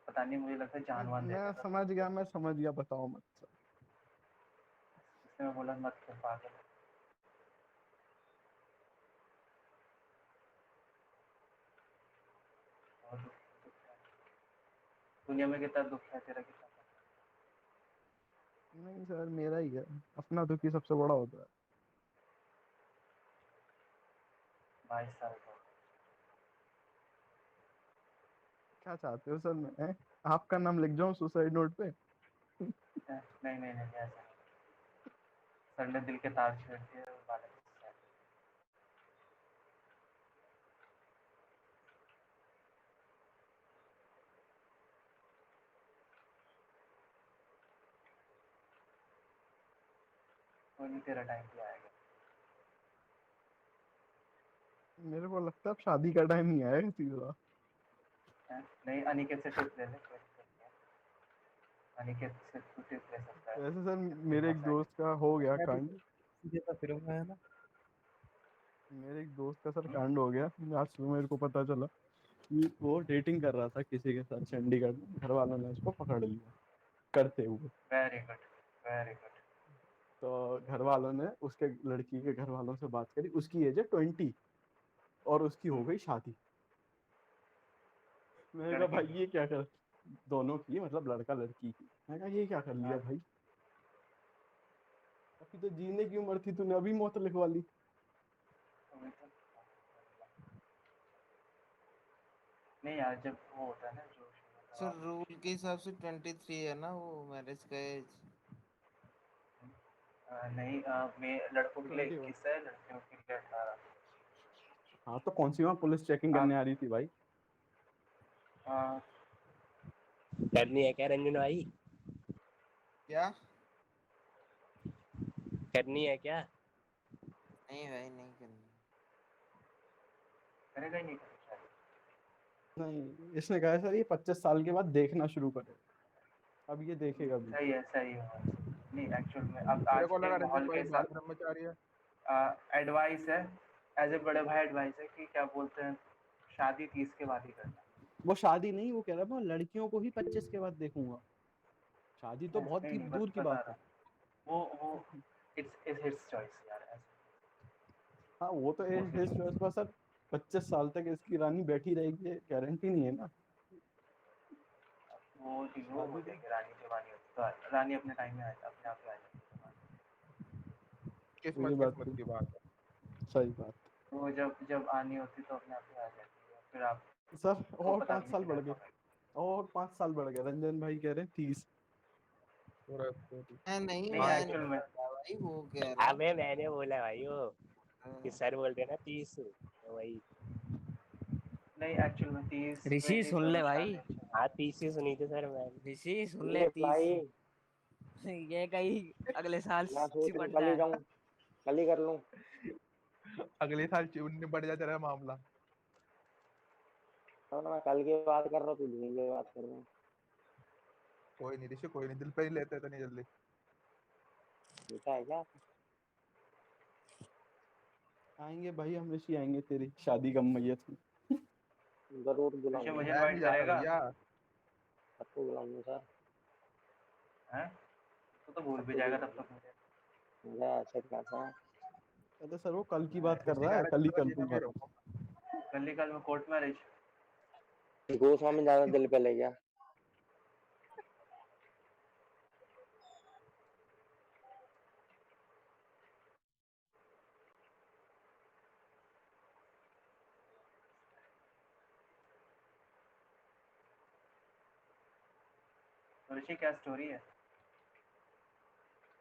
Speaker 2: पता नहीं, मुझे लगता है जान वान दे
Speaker 3: मैं
Speaker 2: देगा
Speaker 3: समझ गया, मैं समझ गया, बताओ मत सर।
Speaker 2: इसलिए मैं बोला मत कर, पागल है। बहुत दुख है। दुनिया में कितना दुख है, तेरा कितना दुख है?
Speaker 3: नहीं सर, मेरा ही है। अपना दुख ही सबसे बड़ा होता है।
Speaker 2: 22 साल का।
Speaker 3: क्या चाहते हो सर, मैं आपका नाम लिख जाऊं सुसाइड नोट पे?
Speaker 2: नहीं नहीं नहीं, ऐसा नहीं। सर ने दिल के तार छेड़ दिए और बालक से। कोई नहीं, तेरा टाइम भी आएगा।
Speaker 3: मेरे को लगता है अब शादी का टाइम नहीं आया सीधा।
Speaker 2: नहीं, अनिकेत से टिप ले ले, कोई दिक्कत नहीं है। अनिकेत से तू टिप ले सकता है,
Speaker 3: वैसे सर
Speaker 2: तेरे
Speaker 3: मेरे
Speaker 2: बहुत
Speaker 3: एक
Speaker 2: सारी।
Speaker 3: दोस्त का हो गया
Speaker 4: मैं भी
Speaker 3: कांड।
Speaker 4: सीधे तो फिरूंगा है ना।
Speaker 3: मेरे एक दोस्त का सर
Speaker 2: हम्म,
Speaker 3: कांड हो गया। आज सुबह मेरे को पता चला कि वो डेटिंग कर रहा था किसी के साथ चंडीगढ़ में, घर वालों ने उसको पकड़ लिया। करते हुए।
Speaker 2: Very good, very good.
Speaker 3: तो घर वालों ने उसके लड़की के घर वालों से बात करी, उसकी एज है 20 और उसकी हो गई शादी। मैंने कहा
Speaker 2: लड़की
Speaker 3: भाई
Speaker 2: की?
Speaker 3: ये क्या कर, दोनों की मतलब लड़का लड़की की। मैंने कहा ये क्या कर लिया
Speaker 2: हाँ।
Speaker 3: भाई, अभी तो जीने की उम्र थी, तूने अभी मौत लिखवा ली।
Speaker 2: नहीं यार, जब वो होता है ना जोश में, तो
Speaker 6: सर
Speaker 2: आप
Speaker 6: रूल के हिसाब से 23 है ना वो मैरिज का एज।
Speaker 2: नहीं, मैं लड़कों के लिए
Speaker 3: 21।
Speaker 2: 21 है, लड़कियों के लिए 18।
Speaker 3: हाँ तो कौन सी वहाँ पुलिस चेकिंग करने आ रही थी भाई?
Speaker 5: करनी है क्या रंजन भाई?
Speaker 6: क्या?
Speaker 5: करनी है क्या?
Speaker 6: नहीं भाई नहीं करनी।
Speaker 2: करेगा ही नहीं करेगा शायद।
Speaker 3: नहीं, इसने कहा सर ये 25 साल के बाद देखना शुरू करे, अब ये देखेगा भी।
Speaker 2: सही है, सही है। नहीं एक्चुअल में अब
Speaker 1: मेरे
Speaker 2: आज
Speaker 1: को
Speaker 2: के
Speaker 1: लगा रंजन
Speaker 2: माहौल के
Speaker 1: भाई बाल
Speaker 2: हिसाब,
Speaker 1: ब्रह्मचारी है।
Speaker 2: एडवाइस है, एज ए बड़े भाई एडवाइस है कि क्या बोलते हैं, शादी 30 के बाद ही करना।
Speaker 3: वो शादी नहीं, वो कह रहा मैं लड़कियों को ही 25 के बाद देखूंगा, शादी तो बहुत
Speaker 2: नहीं
Speaker 3: ही
Speaker 2: नहीं,
Speaker 3: दूर की
Speaker 2: बता
Speaker 3: बात है।
Speaker 2: रहा, वो इट्स हिज चॉइस यार,
Speaker 3: हाँ वो तो
Speaker 2: वो
Speaker 3: हिज चॉइस, पर सर 25 साल तक इसकी रानी बैठी रहेगी गारंटी नहीं है ना।
Speaker 2: वो चीज़ वो
Speaker 3: शादी तो
Speaker 2: बोलेंगे रानी जवानी होती तो रानी अपने टाइम में आएगा, अपने आप ही आ जाएगी।
Speaker 3: ये
Speaker 1: किस्मत
Speaker 3: बात
Speaker 1: किस्मत
Speaker 3: तो
Speaker 1: की बात है।
Speaker 3: सही बात।
Speaker 2: वो जब जब आनी होती तो अपने आप ही आ जाती है, फिर
Speaker 3: सर
Speaker 2: आपको
Speaker 3: और
Speaker 2: पता भी
Speaker 3: 5
Speaker 2: नहीं
Speaker 3: साल बढ़
Speaker 2: चलेगा
Speaker 3: गए,
Speaker 2: कब है।
Speaker 3: और 5 साल बढ़ गए, रंजन भाई कह रहे हैं 30।
Speaker 1: पूरा
Speaker 6: मैं नहीं,
Speaker 2: नहीं
Speaker 6: मैं
Speaker 2: एक्चुअल
Speaker 6: नहीं
Speaker 2: में,
Speaker 6: कर रहा भाई, वो कह रहा
Speaker 5: अबे मैंने बोला भाई वो कि
Speaker 6: है।
Speaker 5: सर बोलते हैं ना 30, तो वही।
Speaker 2: नहीं एक्चुअल में 30
Speaker 7: ऋषि
Speaker 2: 20
Speaker 7: सुन ले
Speaker 2: दोनों
Speaker 7: भाई,
Speaker 2: शादी अच्छी है।
Speaker 5: हाँ 30 ही सुनी थी सर मैंने।
Speaker 7: ऋषि सुन
Speaker 5: ये
Speaker 7: ले 30।
Speaker 5: भाई
Speaker 7: ये कहीं अगले साल
Speaker 5: मैं सोच रहा हूँ
Speaker 7: चिपट
Speaker 5: कल ही
Speaker 7: जाए।
Speaker 5: जाऊँ, कल ही कर लूँ।
Speaker 1: अगले साल जून में बढ़ जाता रहा मामला।
Speaker 5: तो ना मैं कल की बात कर रहा हूँ, तू जून की बात कर रहा हूँ।
Speaker 1: कोई नहीं ऋषि, कोई नहीं, दिल पे ही लेते तो नहीं जल्दी।
Speaker 5: ऐसा है क्या?
Speaker 3: आएंगे भाई, हम ऋषि आएंगे तेरी शादी का मैयत में।
Speaker 5: जरूर
Speaker 2: ऋषि
Speaker 5: बुलाऊंगा,
Speaker 2: मुझे
Speaker 1: मैं नहीं
Speaker 2: इनवाइट
Speaker 1: जा रहा
Speaker 2: करेगा
Speaker 1: भैया।
Speaker 5: सबको बुलाऊंगा सर।
Speaker 2: हैं? तो भूल भी
Speaker 5: सबको
Speaker 2: जाएगा तब
Speaker 5: बुलाऊंगा,
Speaker 2: तक मुझे।
Speaker 5: मजा ऐसे कैसा है?
Speaker 3: अरे सर वो कल की बात कर
Speaker 1: ऋषि
Speaker 3: रहा
Speaker 1: कह
Speaker 3: है,
Speaker 1: रहा
Speaker 3: कल ही
Speaker 1: है
Speaker 3: कर
Speaker 1: जीने में
Speaker 3: दूंगा।
Speaker 1: ही रहो।
Speaker 2: कल ही कल में कोर्ट मैरिज।
Speaker 5: गोस्वामी ज्यादा दिल पे ले गया।
Speaker 2: तो ऋषि क्या स्टोरी है?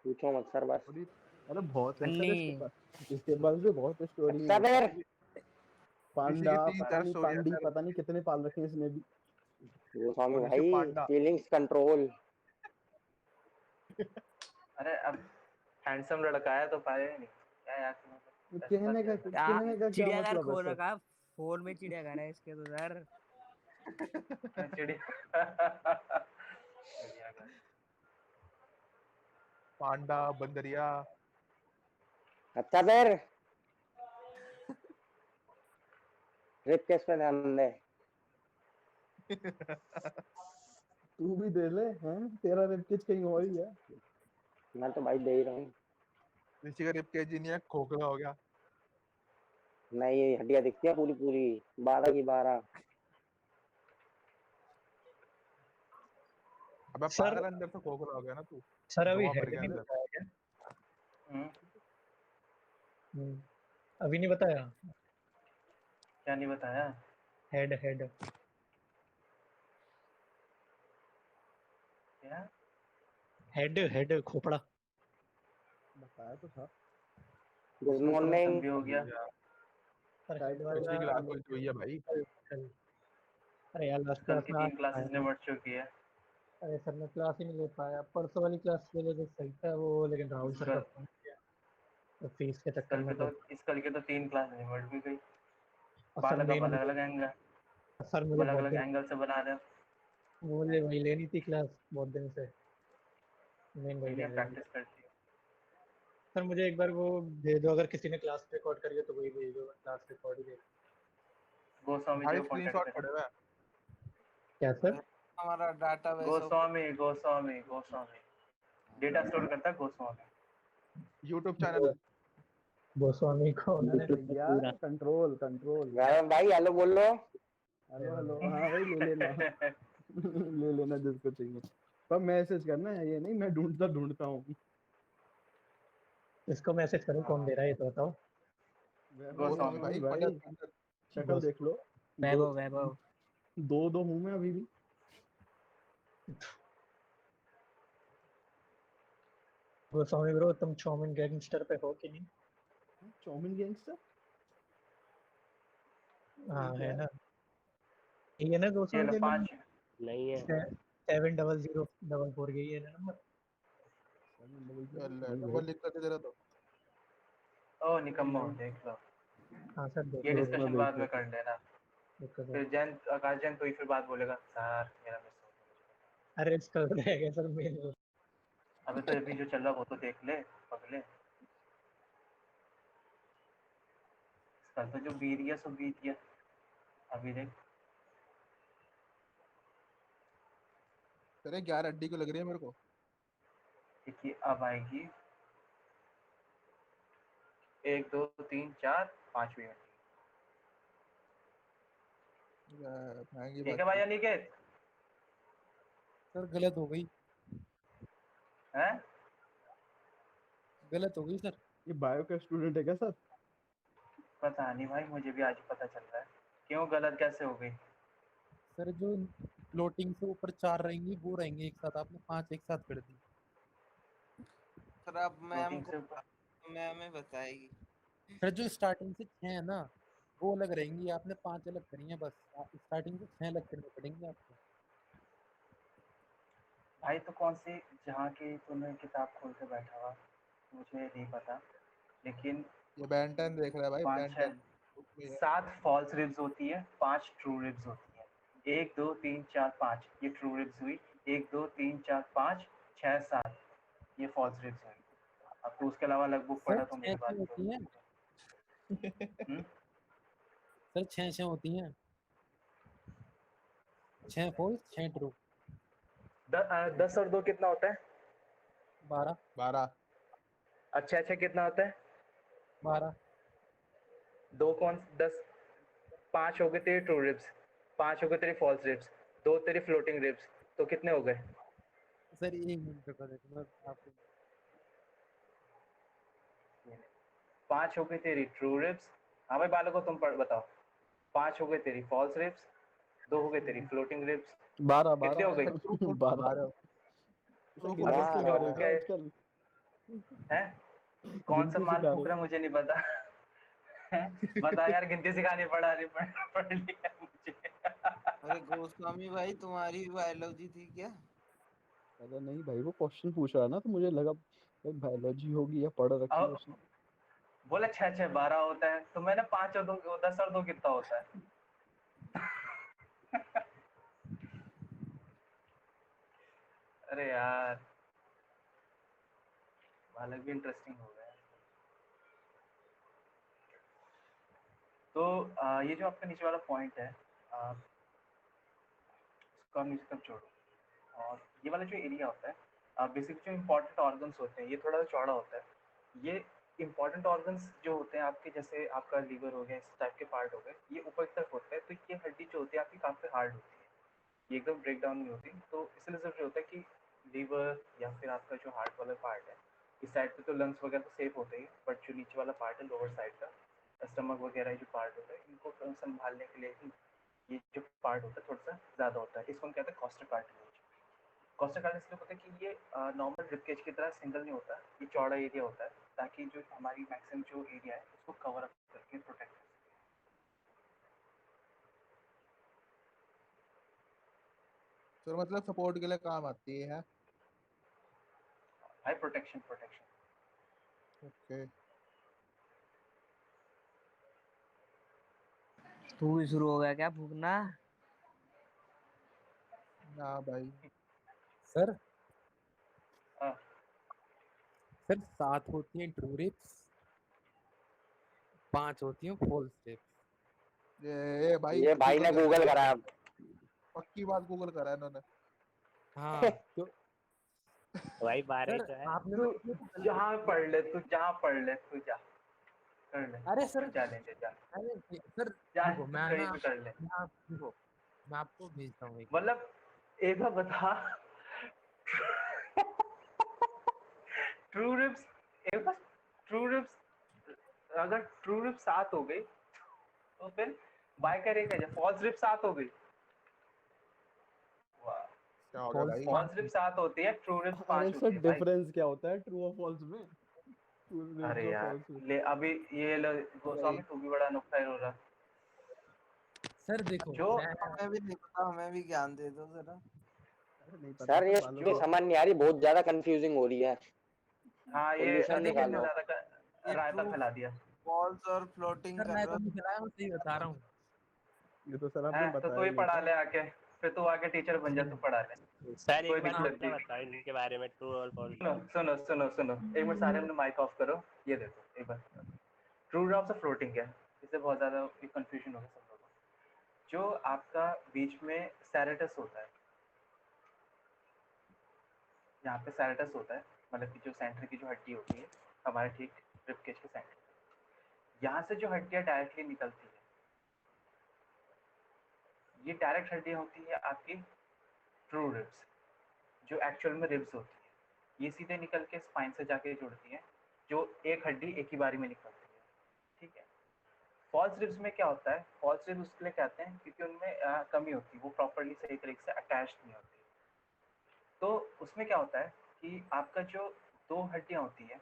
Speaker 5: पूछो मत सर बस।
Speaker 1: थोड़ी
Speaker 3: अरे बहुत है सर
Speaker 7: अन्नी
Speaker 3: इसके पास भी बहुत स्टोरी है।
Speaker 5: सबर।
Speaker 1: किसी
Speaker 3: पांडा,
Speaker 1: की 3-4 स्टोरी है सर।
Speaker 3: पता नहीं कितने पाल रखे हैं इसने भी।
Speaker 5: गोस्वामी
Speaker 1: और ऋषि
Speaker 5: भाई
Speaker 1: पांडा।
Speaker 5: Feelings control.
Speaker 2: अरे अब हैंडसम लड़का है तो पाएगा नहीं क्या यार, ऐसा क्या है?
Speaker 3: कहने का क्या
Speaker 7: चिड़ियाघर
Speaker 3: मतलब है
Speaker 7: खोल
Speaker 3: सर?
Speaker 7: रखा है, फोन में चिड़ियाघर है इसके तो सर।
Speaker 2: चिड़ियाघर।
Speaker 1: पांडा, बंदरिया।
Speaker 5: अच्छा फिर ट्रिप किस पे ध्यान दे?
Speaker 3: तू भी दे ले हैं, तेरा रिपकेज कहीं और ही है।
Speaker 5: मैं तो भाई दे ही रहा हूँ।
Speaker 1: ऋषि का रिप केजी नहीं है, खोखला हो गया।
Speaker 5: नहीं ये हड्डियां दिखती है पूरी पूरी, 12 की 12।
Speaker 1: अबे
Speaker 8: सर
Speaker 1: पागल, अंदर से खोखला हो गया ना तू।
Speaker 8: सर अभी
Speaker 1: धुआं भर
Speaker 8: हेड
Speaker 1: गया
Speaker 8: नहीं
Speaker 1: अंदर।
Speaker 8: बताया क्या?
Speaker 2: हम्म,
Speaker 8: अभी नहीं बताया।
Speaker 2: क्या नहीं बताया?
Speaker 8: हेड हेड
Speaker 2: क्या?
Speaker 8: हेड हेड खोपड़ा।
Speaker 3: बताया तो था।
Speaker 5: गुड
Speaker 2: इसमें थोड़ा सा
Speaker 5: मॉर्निंग।
Speaker 2: भी हो गया।
Speaker 8: सर
Speaker 3: शायद
Speaker 8: हेड
Speaker 1: पिछली
Speaker 8: वाला
Speaker 1: क्लास में जो है भाई।
Speaker 8: कल कल। अरे यार लास्ट
Speaker 2: कल
Speaker 8: क्लास
Speaker 2: की
Speaker 8: में आज
Speaker 2: 3 क्लासेस
Speaker 8: आया
Speaker 2: ने
Speaker 8: नहीं।
Speaker 2: बढ़ चुकी है।
Speaker 8: अरे सर मैं क्लास ही नहीं ले पाया, परसों वाली क्लास ले लेते सही था वो, लेकिन राहुल सर का
Speaker 2: कल
Speaker 8: फोन किया तो फीस के चक्कर में फिर।
Speaker 2: इस कल के तो 3 क्लास ने बढ़ भी गई।
Speaker 8: और सर
Speaker 2: बालक अब
Speaker 8: मेन
Speaker 2: अलग अलग एंगल,
Speaker 8: सर मुझे
Speaker 2: अलग
Speaker 8: बहुत
Speaker 2: अलग
Speaker 8: दिन,
Speaker 2: एंगल से बना रहे हो।
Speaker 8: मुझे वही लेनी थी क्लास बहुत दिन से, मेन वही
Speaker 2: बढ़िया
Speaker 8: लेनी थी।
Speaker 2: प्रैक्टिस करती है।
Speaker 8: सर मुझे एक बार वो दे दो, अगर किसी ने क्लास रिकॉर्ड करी है तो वही भेज दो, क्लास रिकॉर्ड ही दे।
Speaker 2: गोस्वामी जी
Speaker 1: भाई
Speaker 2: को कांटेक्ट
Speaker 1: स्क्रीनशॉट
Speaker 2: करें।
Speaker 1: पड़े हुए हैं।
Speaker 8: क्या सर?
Speaker 6: हमारा database
Speaker 2: Goswami Goswami Goswami data store करता है गोस्वामी।
Speaker 1: यूट्यूब चैनल है।
Speaker 8: गोस्वामी को
Speaker 3: अरे
Speaker 8: उन्होंने
Speaker 3: भैया
Speaker 8: पूरा
Speaker 3: कंट्रोल कंट्रोल।
Speaker 5: भाई हेलो बोलो।
Speaker 3: हेलो हेलो हाँ भाई ले लेना ले लेना जिसको चाहिए, पर मैसेज करना है, ये नहीं मैं ढूंढता ढूंढता हूँ।
Speaker 8: इसको मैसेज करूं कौन दे रहा है ये तो बताओ।
Speaker 1: गोस्वामी
Speaker 2: गोस्वामी
Speaker 1: भाई
Speaker 3: भाई
Speaker 1: पंडित।
Speaker 3: शक्ल देख लो, दो
Speaker 7: वैभव वैभव
Speaker 3: दो दो हूँ मैं अभी भी।
Speaker 8: गोस्वामी ब्रो तुम चाउमीन गैंगस्टर पे हो कि नहीं?
Speaker 3: चाउमीन गैंगस्टर
Speaker 8: हाँ
Speaker 3: क्या
Speaker 8: है
Speaker 3: है?
Speaker 8: ना, ये ना
Speaker 2: ये
Speaker 8: गोस्वामी
Speaker 2: लो
Speaker 8: के
Speaker 2: 5।
Speaker 5: नहीं है
Speaker 8: 7004 यही है ना नंबर।
Speaker 1: नंबर लिख कर दे रहा तो।
Speaker 2: ओ निकम्मो देख लो,
Speaker 8: हाँ सर देख
Speaker 2: ये
Speaker 8: लो
Speaker 3: ग्रुप में
Speaker 2: डिस्कशन
Speaker 3: भेज
Speaker 2: बाद
Speaker 3: दो।
Speaker 2: में कर लेना।
Speaker 8: देखो
Speaker 2: फिर
Speaker 8: सर।
Speaker 2: जैन आकाश जैन कोई फिर बात बोलेगा सर मेरा मिस हो गया।
Speaker 8: अरे इसका हो जाएगा सर मेरे।
Speaker 2: अबे तो अभी जो चल रहा वो तो देख ले पगले। कल तो जो बीत गया सो बीत गया, अभी देख।
Speaker 1: अरे 11 अड्डी को लग रही है मेरे को।
Speaker 2: देखिए अब आएगी 1 2 3 4 5वीं घंटी।
Speaker 1: महंगी
Speaker 2: ठीक
Speaker 1: बात
Speaker 2: है भाई
Speaker 1: है।
Speaker 2: अनिकेत
Speaker 4: सर गलत हो गई,
Speaker 2: हैं?
Speaker 4: गलत हो गई सर।
Speaker 3: ये बायो का स्टूडेंट है क्या सर?
Speaker 2: पता नहीं भाई, मुझे भी आज पता चल रहा है। क्यों गलत कैसे हो गई?
Speaker 4: सर जो फ्लोटिंग से ऊपर 4 रहेंगी वो रहेंगे एक साथ, आपने 5 एक साथ कर दी।
Speaker 6: सर अब मैम
Speaker 2: Floating
Speaker 6: को
Speaker 2: से ऊपर
Speaker 6: मैम ही बताएगी।
Speaker 4: सर जो स्टार्टिंग से 6 है ना वो अलग रहेंगी, आपने 5 अलग करी है बस, स्टार्टिंग से 6 अलग करने पड़ेंगे आपको।
Speaker 2: भाई तो कौन सी जहाँ की तूने किताब खोल के बैठा हुआ मुझे नहीं पता, लेकिन
Speaker 1: ये बेंटन देख रहा है भाई
Speaker 2: 5 6
Speaker 1: बेंटन।
Speaker 2: 7 फॉल्स रिब्स होती है, 5 ट्रू रिब्स होती है। 1 2 3 4 5 ये ट्रू रिब्स हुई। 1 2 3 4 5 6 7 ये फॉल्स रिब्स हुई। अब तो उसके अलावा अलग बुक
Speaker 4: सर
Speaker 2: पढ़ा तो
Speaker 4: 6
Speaker 2: मेरी
Speaker 4: 6
Speaker 2: बात क्यों
Speaker 4: होती हैं,
Speaker 2: हम्म?
Speaker 4: सर 6 6 होती हैं, 6 फॉल्स 6 ट्रू।
Speaker 2: 10 और 2 कितना होता है?
Speaker 4: 12
Speaker 1: 12।
Speaker 2: अच्छा अच्छा कितना होता है?
Speaker 4: 12
Speaker 2: 2 कौन 10 5 हो गए तेरे ट्रू रिब्स, 5 हो गए तेरे फॉल्स रिब्स, 2 तेरे फ्लोटिंग रिब्स, तो कितने हो गए?
Speaker 4: सर 1 मिनट रुको देखो मैं आपको।
Speaker 2: 5 हो गई तेरी ट्रू रिब्स। हाँ भाई बालको तुम पढ़ बताओ। 5 हो गई तेरी फॉल्स रिब्स, 2 हो गई तेरी फ्लोटिंग रिब्स,
Speaker 3: 12
Speaker 2: कितनी हो
Speaker 3: 12
Speaker 2: गई?
Speaker 3: 12
Speaker 1: ट्रू
Speaker 3: गिनती
Speaker 2: अबे
Speaker 3: सिखा रहे हो क्या
Speaker 2: ओके
Speaker 3: आजकल?
Speaker 2: है कौन सा
Speaker 3: गिनती
Speaker 2: माल
Speaker 3: सिखा
Speaker 2: फूक
Speaker 3: रहे
Speaker 2: रहा
Speaker 3: हो?
Speaker 2: मुझे नहीं पता हैं? बता यार गिनती सिखानी पड़ा रही पढ़ लिया मुझे
Speaker 6: अरे गोस्वामी भाई तुम्हारी बायोलॉजी थी क्या?
Speaker 3: अरे नहीं भाई वो क्वेश्चन पूछ रहा है ना, तो मुझे लगा बायोलॉजी होगी या पढ़ रखी है
Speaker 2: अब
Speaker 3: उसने।
Speaker 2: बोला 6 6 12 होता है, तो मैंने 5 और 2 10 और 2 कितना होता है? अरे यार बालक भी इंटरेस्टिंग हो गया। तो ये जो आपका नीचे वाला पॉइंट है इसको नीचे तक छोड़ो, और ये वाला जो एरिया होता है बेसिकली जो इम्पोर्टेंट ऑर्गन्स होते हैं ये थोड़ा सा चौड़ा होता है। ये इम्पोर्टेंट ऑर्गन्स जो होते हैं आपके, जैसे आपका लीवर हो गया, इस टाइप के पार्ट हो गए, ये ऊपर तक होते हैं। तो ये हड्डी जो होती है आपकी काफ़ी हार्ड होती है, ये एकदम ब्रेक डाउन नहीं होती। तो इसलिए ज़रूरी होता है कि लीवर या फिर आपका जो हार्ट वाला पार्ट है, इस साइड पे तो लंग्स वगैरह तो सेफ होते ही, बट जो नीचे वाला पार्ट है लोअर साइड का स्टमक वगैरह जो पार्ट होता है, इनको संभालने के लिए ही ये जो पार्ट होता है थोड़ा सा ज़्यादा होता है। इसको हम कहते हैं कॉस्टर कार्टिलेज। कॉस्टर कार्टिलेज इसलिए होता है कि ये नॉर्मल रिबकेज की तरह सिंगल नहीं होता, ये चौड़ा एरिया होता है, ताकि जो हमारी मैक्सिमम जो एरिया है उसको कवर अप करके प्रोटेक्ट कर सके।
Speaker 1: तो मतलब सपोर्ट के लिए काम आती है।
Speaker 2: High protection protection.
Speaker 1: ओके।
Speaker 7: तू भी शुरू हो गया क्या फूकना?
Speaker 1: ना भाई।
Speaker 4: सर
Speaker 2: हाँ
Speaker 4: सर 7 होती हैं ट्रू रिब्स, 5 होती हैं फॉल्स रिब्स।
Speaker 1: ये भाई
Speaker 5: ये भाई ने
Speaker 1: कर रहा
Speaker 5: गूगल
Speaker 1: है।
Speaker 5: करा।
Speaker 1: पक्की बात गूगल करा है इन्होंने।
Speaker 4: हाँ तो
Speaker 9: भाई 12
Speaker 4: सर
Speaker 9: तो है।
Speaker 4: आपने
Speaker 2: तू
Speaker 4: तो गलत
Speaker 2: जहाँ
Speaker 4: किया।
Speaker 2: पढ़ ले, तू जहाँ पढ़ ले, तू जा कर ले,
Speaker 4: अरे सर
Speaker 2: चैलेंज जा
Speaker 4: अरे सर
Speaker 2: जा,
Speaker 4: देखो
Speaker 2: तू
Speaker 4: मैं
Speaker 2: कहीं
Speaker 4: ना
Speaker 2: भी कर ले।
Speaker 4: देखो मैं आपको भेजता हूँ एक
Speaker 2: मतलब एक बार बता, ट्रू रिप्स, एक बार ट्रू रिप्स, अगर ट्रू रिप्स 7 हो गई तो फिर बाय करेगा क्या? फॉल्स रिप्स 7 हो गई। वाह,
Speaker 1: क्या हो गया
Speaker 4: फॉल्स
Speaker 1: भाई?
Speaker 2: फॉल्स रिप्स 7 होती है, ट्रू रिप्स
Speaker 3: अरे
Speaker 2: 5
Speaker 3: सर
Speaker 2: होती है भाई।
Speaker 3: डिफरेंस क्या होता है ट्रू और फॉल्स में? ट्रू
Speaker 2: अरे
Speaker 3: और
Speaker 2: यार
Speaker 3: फॉल्स में
Speaker 2: ले अभी ये लो गोस्वामी, तू भी बड़ा नुक्ता हो रहा।
Speaker 4: सर देखो
Speaker 2: जो
Speaker 4: मैं
Speaker 6: हमें भी नहीं पता, हमें भी ज्ञान दे दो जरा।
Speaker 3: अरे नहीं पता
Speaker 5: सर
Speaker 3: सर
Speaker 5: ये
Speaker 3: बालों
Speaker 5: ये
Speaker 3: को
Speaker 5: समझ नहीं आ रही, बहुत ज्यादा कंफ्यूजिंग हो रही है।
Speaker 2: हाँ ये
Speaker 5: सोल्यूशन
Speaker 2: अधिक ने
Speaker 5: निकालो।
Speaker 2: ज्यादा
Speaker 6: ये
Speaker 2: रायता
Speaker 6: ट्रू
Speaker 2: फैला दिया
Speaker 6: फॉल्स और फ्लोटिंग
Speaker 4: सर
Speaker 6: कर
Speaker 4: मैं
Speaker 6: रहा
Speaker 4: तो नहीं खिलाया, मैं सही बता रहा हूँ।
Speaker 3: ये तो सर
Speaker 2: है।
Speaker 3: आपने
Speaker 2: तो तू
Speaker 3: बताया
Speaker 2: ही
Speaker 3: नहीं
Speaker 2: पढ़ा
Speaker 3: था।
Speaker 2: ले आके, फिर तू आके टीचर बन जा, तू पढ़ा ले,
Speaker 9: सर
Speaker 2: कोई
Speaker 9: एक बार
Speaker 2: दिक्कत
Speaker 9: आपने
Speaker 2: नहीं।
Speaker 9: बताओ इनके बारे में, ट्रू और फॉल्स।
Speaker 2: सुनो सुनो सुनो सुनो, एक मिनट सारे अपने माइक ऑफ करो। ये देखो एक बार, ट्रू ड्रॉप से फ्लोटिंग क्या है, इससे बहुत ज्यादा कंफ्यूजन होगा सब लोगों को। जो आपका बीच में सैरेटस होता है, यहाँ पे सैरेटस होता है, मतलब कि जो सेंटर की जो हड्डी होती है हमारे ठीक रिबकेज के सेंटर, यहाँ से जो हड्डियाँ डायरेक्टली निकलती है, ये डायरेक्ट हड्डियाँ होती है आपकी ट्रू रिब्स, जो एक्चुअल में रिब्स होती है। ये सीधे निकल के स्पाइन से जाके जुड़ती है, जो एक हड्डी एक ही बारी में निकलती है, ठीक है। फॉल्स रिब्स में क्या होता है, फॉल्स रिब्स उसके लिए कहते हैं क्योंकि उनमें कमी होती है, वो प्रॉपरली सही तरीके से अटैच नहीं होती। तो उसमें क्या होता है कि आपका जो दो हड्डियाँ होती है,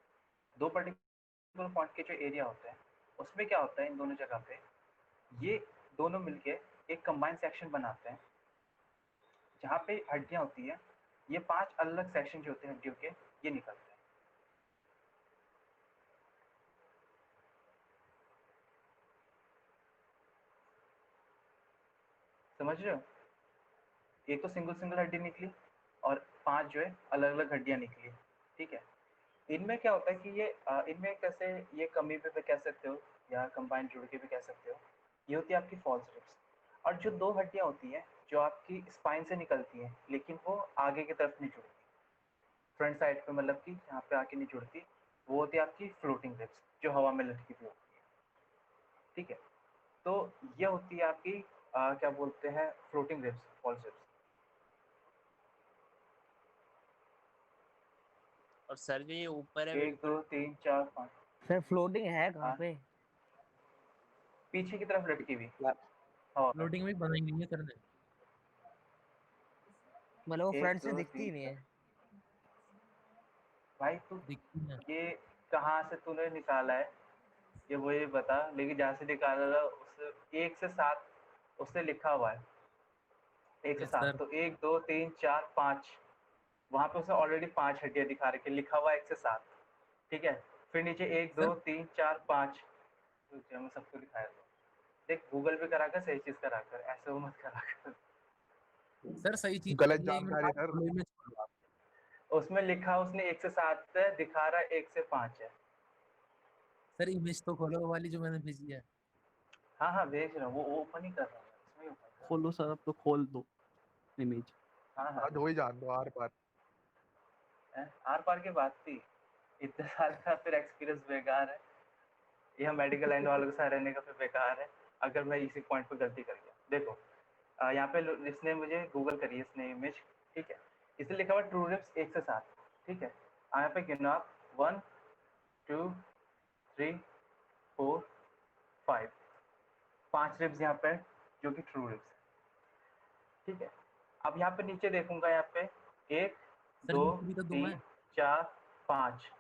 Speaker 2: दो पर्टिकुलर पॉइंट के जो एरिया होते हैं, उसमें क्या होता है इन दोनों जगह पे, ये दोनों मिलके एक कंबाइंड सेक्शन बनाते हैं, जहाँ पे हड्डियाँ होती है, ये 5 अलग सेक्शन जो होते हैं हड्डियों के, ये निकलते हैं। समझ रहे हो? एक तो सिंगल हड्डी निकली और 5 जो है अलग अलग हड्डियाँ निकली, ठीक है। इनमें क्या होता है कि ये इनमें कैसे ये कमी पे कह सकते हो या कंबाइन जुड़ के भी कह सकते हो, ये होती है आपकी फॉल्स रिब्स। और जो दो हड्डियाँ होती हैं जो आपकी स्पाइन से निकलती हैं लेकिन वो आगे की तरफ नहीं जुड़ती, फ्रंट साइड पे, मतलब कि यहाँ पे आके नहीं जुड़ती, वो होती है आपकी फ्लोटिंग रिब्स, जो हवा में लटकी हुई होती है, ठीक है। तो ये होती है आपकी क्या बोलते हैं, फ्लोटिंग रिब्स, फॉल्स रिब्स।
Speaker 9: और सर जो ये ऊपर है
Speaker 2: 1 2 3 4 5,
Speaker 7: सर फ्लोटिंग है कहाँ
Speaker 2: हाँ
Speaker 7: पे?
Speaker 2: पीछे की तरफ लटकी हुई
Speaker 5: ला-
Speaker 2: हवा में।
Speaker 4: फ्लोटिंग में बनाई नहीं है सर ने।
Speaker 7: मतलब वो
Speaker 2: 1
Speaker 7: फ्रंट से
Speaker 2: 2
Speaker 7: दिखती
Speaker 2: 3
Speaker 7: नहीं
Speaker 2: 4,
Speaker 7: है।
Speaker 2: भाई तू
Speaker 4: दिखती है।
Speaker 2: ये कहाँ से तूने निकाला है, ये मुझे बता। लेकिन जहाँ से निकाला उस 1 से 7 उससे लिखा हुआ है, 1 से
Speaker 4: यस
Speaker 2: 7,
Speaker 4: सर।
Speaker 2: तो 1 2 3 4 5, वहाँ पे उसने ऑलरेडी 5 हड्डियाँ दिखा रखी, लिखा हुआ 1 से 7, ठीक है। फिर नीचे 1 2
Speaker 4: सर
Speaker 2: 3 4 5, तो मैं सबको दिखाया था। देख गूगल पे करा कर, सही चीज करा कर, ऐसे वो मत करा कर।
Speaker 4: सर सही चीज
Speaker 1: गलत
Speaker 4: बताइए, एक मिनट
Speaker 1: जानकारी
Speaker 4: आप
Speaker 1: सर।
Speaker 4: फुल इमेज खोलो आप।
Speaker 2: उसमें लिखा उसने 1 से 7 है, दिखा रहा 1 से 5 है।
Speaker 4: सर इमेज तो खोलो, वो वाली जो मैंने भेजी है।
Speaker 2: हाँ हाँ भेज रहा हूँ, वो ओपन ही कर रहा हूँ, इसमें ही ओपन कर
Speaker 3: खोलो सर, अब तो खोल दो इमेज।
Speaker 2: रहा हूँ। हाँ
Speaker 1: आज हो ही जान दो आर पार।
Speaker 2: हाँ, आर पार की बात थी, इतने साल का फिर एक्सपीरियंस बेकार है, यह मेडिकल लाइन वालों के साथ रहने का फिर बेकार है, अगर मैं इसी पॉइंट पर गलती कर गया। देखो यहाँ पे इसने मुझे गूगल करी है इसने इमेज, ठीक है। इसे लिखा हुआ ट्रू रिब्स 1 से 7, ठीक है। यहाँ पे गिनो आप 1 2 3 4 5, 5 रिब्स यहाँ पे जो कि ट्रू रिब्स है, ठीक है। अब यहाँ पे नीचे देखूंगा, यहाँ पे 1
Speaker 4: सर
Speaker 2: 2
Speaker 4: नीचे भी तो 2 है
Speaker 2: 3 4 5।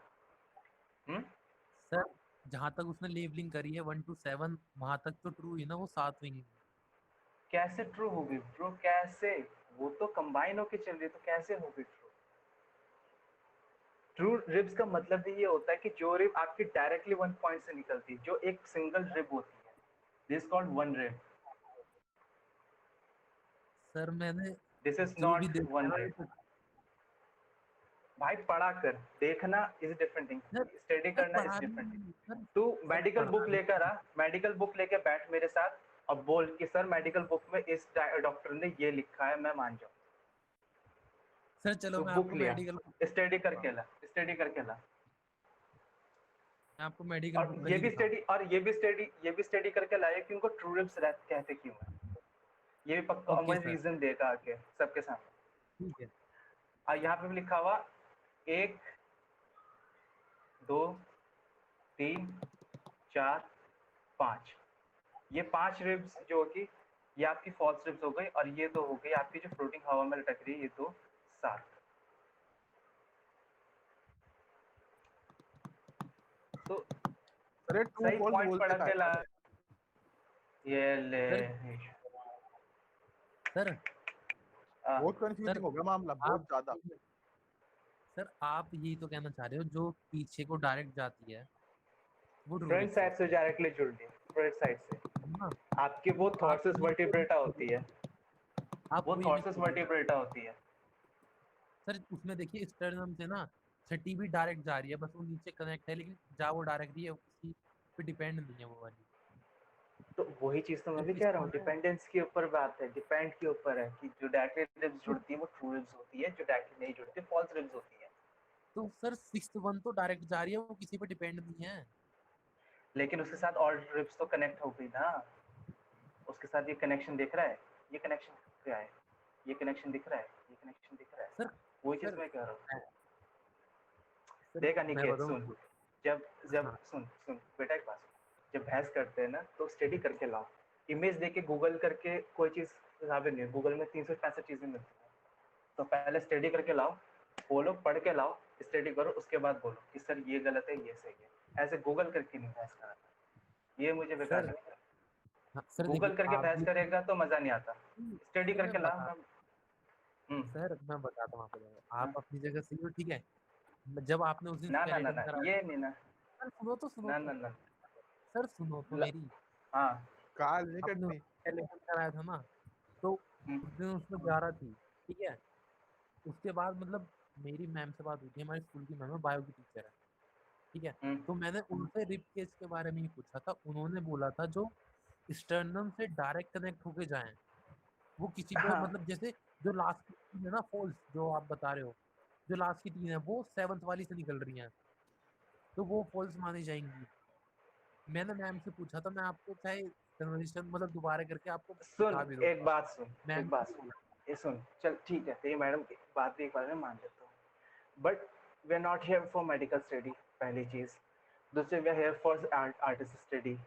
Speaker 4: सर। जहाँ तक उसने लेबलिंग करी है 1 to 7, वहां तक तो ट्रू ही ना, वो 7 हुई है।
Speaker 2: कैसे ट्रू होगी ब्रो, कैसे? वो तो कंबाइन होके चल रही है, तो कैसे होगी ट्रू? ट्रू रिब्स का मतलब भी ये होता है कि जो रिब आपकी डायरेक्टली वन पॉइंट से निकलती है, जो एक सिंगल रिब होती है, this called one rib.
Speaker 4: Sir मैंने
Speaker 2: दिस इज
Speaker 4: जो भी
Speaker 2: नॉट
Speaker 4: देखा है
Speaker 2: वन
Speaker 4: ना,
Speaker 2: रिब। भाई पढ़ा कर, देखना is different thing,
Speaker 4: sir
Speaker 2: study
Speaker 4: sir
Speaker 2: करना इज
Speaker 4: पढ़ा
Speaker 2: डिफरेंट थिंग।
Speaker 4: नहीं सर।
Speaker 2: तू
Speaker 4: सर
Speaker 2: मेडिकल बुक
Speaker 4: पढ़ा
Speaker 2: लेकर आ, मेडिकल बुक लेके बैठ मेरे साथ और बोल कि सर मेडिकल बुक में इस डॉक्टर ने ये लिखा है, मैं मान जाऊँ।
Speaker 4: सर चलो
Speaker 2: तो
Speaker 4: मैं
Speaker 2: बुक
Speaker 4: आपको
Speaker 2: लिया,
Speaker 4: मेडिकल
Speaker 2: स्टडी करके ला, स्टडी करके ला।
Speaker 4: मैं आपको मेडिकल
Speaker 2: और
Speaker 4: बुक
Speaker 2: ये
Speaker 4: नहीं
Speaker 2: भी
Speaker 4: दिखाऊंगा।
Speaker 2: स्टडी और ये भी स्टडी करके लाया कि उनको ट्रू लिप्स कहते क्यों है। ये भी पक्का
Speaker 4: ओके
Speaker 2: मैं
Speaker 4: सर,
Speaker 2: रीजन देगा आके सबके सामने।
Speaker 4: ठीक है।
Speaker 2: और यहाँ पे भी लिखा हुआ 1 2 3 4 5, ये 5 रिब्स जो होगी ये आपकी फॉल्स रिब्स हो गई, और ये 2 हो गई आपकी जो फ्लोटिंग हवा में लटक रही है, ये 2 7। तो
Speaker 1: अरे ट्रू
Speaker 2: सही
Speaker 1: फॉल्स
Speaker 2: पॉइंट
Speaker 1: बोलते
Speaker 2: पढ़ा
Speaker 1: का
Speaker 2: के
Speaker 1: है?
Speaker 2: ला। ये ले
Speaker 4: सर
Speaker 1: बहुत कंफ्यूजिंग हो गया मामला, बहुत ज्यादा।
Speaker 4: सर आप यही तो कहना चाह रहे हो जो पीछे को डायरेक्ट जाती है वो ट्रू
Speaker 2: फ्रंट
Speaker 4: लिप्स
Speaker 2: साइड से डायरेक्टली जुड़ती है, फ्रंट साइड से
Speaker 4: है ना?
Speaker 2: आपकी वो थॉर्सिस
Speaker 4: आप
Speaker 2: वर्टिब्रेटा होती है,
Speaker 4: आप
Speaker 2: वो
Speaker 4: कोई भी
Speaker 2: थॉर्सिस वर्टिब्रेटा होती है।
Speaker 4: सर उसमें देखिए स्टर्नम से ना छठी भी डायरेक्ट जा रही है, बस वो नीचे कनेक्ट है, लेकिन जा वो डायरेक्ट रही है, वो किसी पे डिपेंड नहीं है वो वाली।
Speaker 2: तो वही चीज तो मैं भी
Speaker 4: तो
Speaker 2: कह रहा हूँ,
Speaker 4: इसमें
Speaker 2: डिपेंडेंस के ऊपर बात है, डिपेंड के ऊपर है कि जो डायरेक्टली रिब्स जुड़ती है वो ट्रू रिब्स होती है, जो डायरेक्टली नहीं जुड़ती फॉल्स रिब्स होती है।
Speaker 4: तो सर 6th वन तो डायरेक्ट जा रही है, वो किसी पे डिपेंड नहीं है।
Speaker 2: लेकिन उसके साथ और रिब्स तो कनेक्ट हो गई ना, उसके साथ ये कनेक्शन दिख रहा है, ये कनेक्शन क्या है, ये कनेक्शन दिख रहा है, ये कनेक्शन दिख रहा है।
Speaker 4: सर
Speaker 2: वही चीज
Speaker 4: सर
Speaker 2: मैं कह रहा हूँ।
Speaker 4: सर
Speaker 2: देख
Speaker 4: मैं
Speaker 2: अनिकेत
Speaker 4: बताऊं
Speaker 2: सुन, जब जब
Speaker 4: हाँ
Speaker 2: सुन सुन बेटा एक बात सुन, जब बहस करते हैं ना तो स्टडी करके लाओ, इमेज देख के गूगल करके कोई चीज साबित नहीं है, गूगल में 365 चीजें मिलती हैं। तो पहले स्टडी करके लाओ, बोलो, पढ़ के लाओ, स्टडी करो, उसके बाद बोलो कि सर ये गलत है, ये सही है। ऐसे गूगल करके नहीं बहस करना, ये मुझे बेकार
Speaker 4: सर
Speaker 2: लगता है।
Speaker 4: हाँ, सर
Speaker 2: गूगल
Speaker 4: देखिए
Speaker 2: करके
Speaker 4: आप
Speaker 2: बहस
Speaker 4: भी
Speaker 2: करेगा तो मजा नहीं आता, स्टडी
Speaker 4: सर मैं
Speaker 2: करके ला।
Speaker 4: बता
Speaker 2: हम्म,
Speaker 4: सर मैं बताता हूँ आपको,
Speaker 2: हाँ।
Speaker 4: आप अपनी जगह सही हो, ठीक है। जब आपने उस दिन
Speaker 2: ना ना ना
Speaker 4: स्केलेटन
Speaker 2: ना
Speaker 4: कराया,
Speaker 2: ये नहीं ना,
Speaker 4: सर सुनो तो सुनो
Speaker 2: ना
Speaker 4: तो
Speaker 2: ना ना
Speaker 4: सर सुनो तो
Speaker 2: ल-
Speaker 4: मेरी।
Speaker 2: हाँ।
Speaker 1: काल नहीं
Speaker 4: आपने
Speaker 1: कटनी।
Speaker 4: स्केलेटन कराया था ना, तो
Speaker 2: हम्म,
Speaker 4: उस दिन उसमें 11 थी, ठीक है। उसके बाद मतलब मेरी मैम से बात हुई थी, हमारे स्कूल की मैम है, बायो की टीचर है, ठीक है।
Speaker 2: हम्म,
Speaker 4: तो मैंने उनसे रिप केस के बारे में ही पूछा था, उन्होंने बोला था जो स्टर्नम से डायरेक्ट कनेक्ट होके जाएं वो किसी पे
Speaker 2: हाँ।
Speaker 4: मतलब जैसे जो लास्ट की तीन है ना फॉल्स जो आप बता रहे हो, जो लास्ट की 3 है वो 7th वाली से निकल रही हैं, तो वो फॉल्स मानी जाएंगी। मैंने मैम से पूछा था, मैं आपको चाहे कन्वर्सेशन मतलब दोबारा करके आपको
Speaker 2: सुन
Speaker 4: दिखा भी दूँ।
Speaker 2: एक बात सुन,
Speaker 4: मैम
Speaker 2: एक बात
Speaker 4: ने
Speaker 2: सुन,
Speaker 4: बोला
Speaker 2: ये सुन, चल ठीक है, तेरी मैडम की बात भी एक बार में मान लेता हूँ, but we are not here for medical study, पहली चीज। दूसरी, we are here for artist study,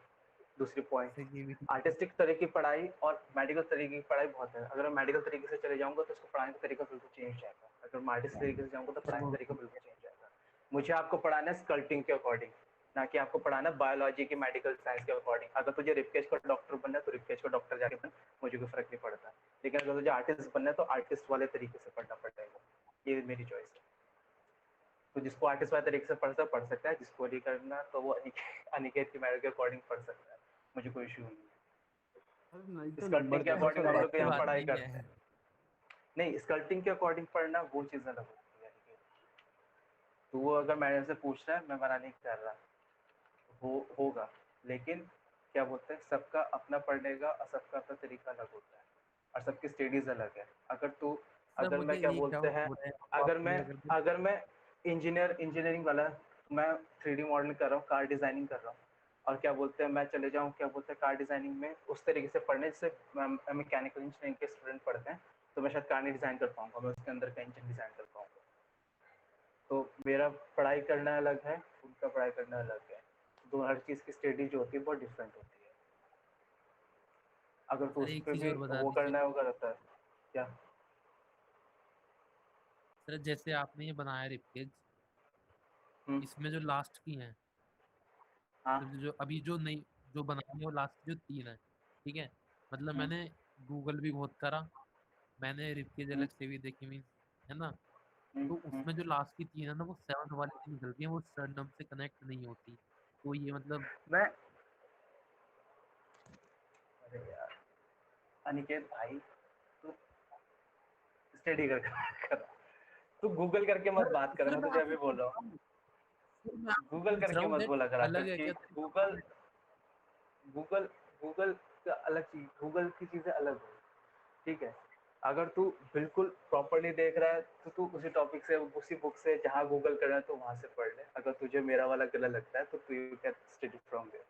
Speaker 2: दूसरी पॉइंट।
Speaker 4: सर ये भी ठीक है।
Speaker 2: आर्टिस्टिक तरीके की पढ़ाई और मेडिकल तरीके की पढ़ाई बहुत है। अगर मैं मेडिकल तरीके से चले जाऊंगा तो उसको पढ़ाने का तरीका बिल्कुल चेंज जाएगा, अगर मैं आर्टिस्ट तरीके से जाऊंगा तो पढ़ाने का तरीका बिल्कुल चेंज जाएगा। मुझे आपको पढ़ाना है स्कल्पटिंग के अकॉर्डिंग, ना कि आपको पढ़ाना बायोलॉजी की मेडिकल साइंस के अकॉर्डिंग। अगर तुझे रिपकेज का डॉक्टर बनना है तो रिपकेज का डॉक्टर जाके बन, मुझे कोई फर्क नहीं पड़ता। लेकिन अगर तुझे आर्टिस्ट बनना है तो आर्टिस्ट वाले तरीके से पढ़ना पड़ेगा, ये मेरी चॉइस है। तो जिसको आर्टिस्ट वाले तरीके से पढ़ सकता है, जिसको नहीं करना तो वो अनिकेत की मेडिकल के अकॉर्डिंग पढ़ सकता है, मुझे कोई इशू नहीं है।
Speaker 3: अरे नहीं तो
Speaker 2: स्कल्पटिंग
Speaker 3: नंबर
Speaker 2: के
Speaker 3: क्या है
Speaker 2: अकॉर्डिंग
Speaker 3: सर
Speaker 2: हम लोग
Speaker 3: आपके?
Speaker 2: यहाँ
Speaker 4: बात
Speaker 2: पढ़ाई
Speaker 4: नहीं
Speaker 2: करते
Speaker 4: है।
Speaker 2: हैं। नहीं, स्कल्पटिंग के अकॉर्डिंग पढ़ना वो चीज़ अलग होती है। तो वो अगर मैडम से पूछ रहा है, मैं मना नहीं कर रहा, होगा, लेकिन क्या बोलते हैं, सबका अपना पढ़ने का और सबका अपना तरीका अलग होता है, और सबकी स्टडीज अलग है।
Speaker 4: सर
Speaker 2: अगर
Speaker 4: मुझे
Speaker 2: मैं क्या
Speaker 4: एक
Speaker 2: बोलते
Speaker 4: डाउट
Speaker 2: हैं,
Speaker 4: हो रहा है, वो आप
Speaker 2: अगर मैं
Speaker 4: क्लियर कर दो।
Speaker 2: अगर मैं इंजीनियरिंग वाला, मैं 3D मॉडलिंग कर रहा हूँ, कार डिजाइनिंग कर रहा हूँ, और क्या बोलते हैं मैं चले जाऊँ क्या बोलते हैं कार डिजाइनिंग में उस तरीके से पढ़ने जैसे मैकेनिकल इंजीनियरिंग के स्टूडेंट पढ़ते हैं, तो मैं शायद कार नहीं डिजाइन कर पाऊंगा, मैं उसके अंदर का इंजन डिजाइन कर पाऊंगा। तो मेरा पढ़ाई करना अलग है, उनका पढ़ाई करना अलग है। दो हर चीज़ की स्टडी जो होती है बहुत डिफरेंट होती है। अगर तो
Speaker 4: सर
Speaker 2: उस
Speaker 4: एक
Speaker 2: पर
Speaker 4: चीज
Speaker 2: भी
Speaker 4: और बता
Speaker 2: वो
Speaker 4: दीजिए।
Speaker 2: करना है, वो करता है क्या।
Speaker 4: सर जैसे आपने ये बनाया रिपकेज,
Speaker 2: हम्म,
Speaker 4: इसमें जो लास्ट की हैं,
Speaker 2: हाँ।
Speaker 4: मतलब जो अभी जो नई जो बनाई है वो लास्ट की जो 3 है, ठीक है। मतलब
Speaker 2: हम्म,
Speaker 4: मैंने गूगल भी बहुत करा, मैंने रिपकेज
Speaker 2: हम्म,
Speaker 4: अलग से भी देखी, मीन है ना।
Speaker 2: हम्म,
Speaker 4: तो उसमें जो लास्ट की 3 है ना वो 7th वाली से निकलती है, वो सरनम से कनेक्ट नहीं होती। तो ये मतलब
Speaker 2: मैं, अरे यार अनिकेत भाई, तू स्टडी कर, तू गूगल करके मत
Speaker 4: सर
Speaker 2: बात कर,
Speaker 4: सर
Speaker 2: मैं
Speaker 4: मैं
Speaker 2: तुझे
Speaker 4: आपसे
Speaker 2: अभी बोल
Speaker 4: पूछ
Speaker 2: रहा
Speaker 4: रहा
Speaker 2: हूँ।
Speaker 4: हूँ, सर मैं आपसे
Speaker 2: गूगल
Speaker 4: पूछ रहा
Speaker 2: करके
Speaker 4: हूँ
Speaker 2: मत
Speaker 4: दैट
Speaker 2: बोला करा कर
Speaker 4: अलग है
Speaker 2: कि
Speaker 4: क्या तरीका
Speaker 2: गूगल
Speaker 4: पढ़ने
Speaker 2: गूगल का अलग चीज, गूगल की चीजें अलग हो, ठीक है। अगर तू बिल्कुल प्रॉपरली देख रहा है तो तू उसी टॉपिक से, उसी बुक से जहाँ गूगल कर रहा है तो वहां से पढ़ ले। अगर तुझे मेरा वाला गला लगता है तो तू you can study from there,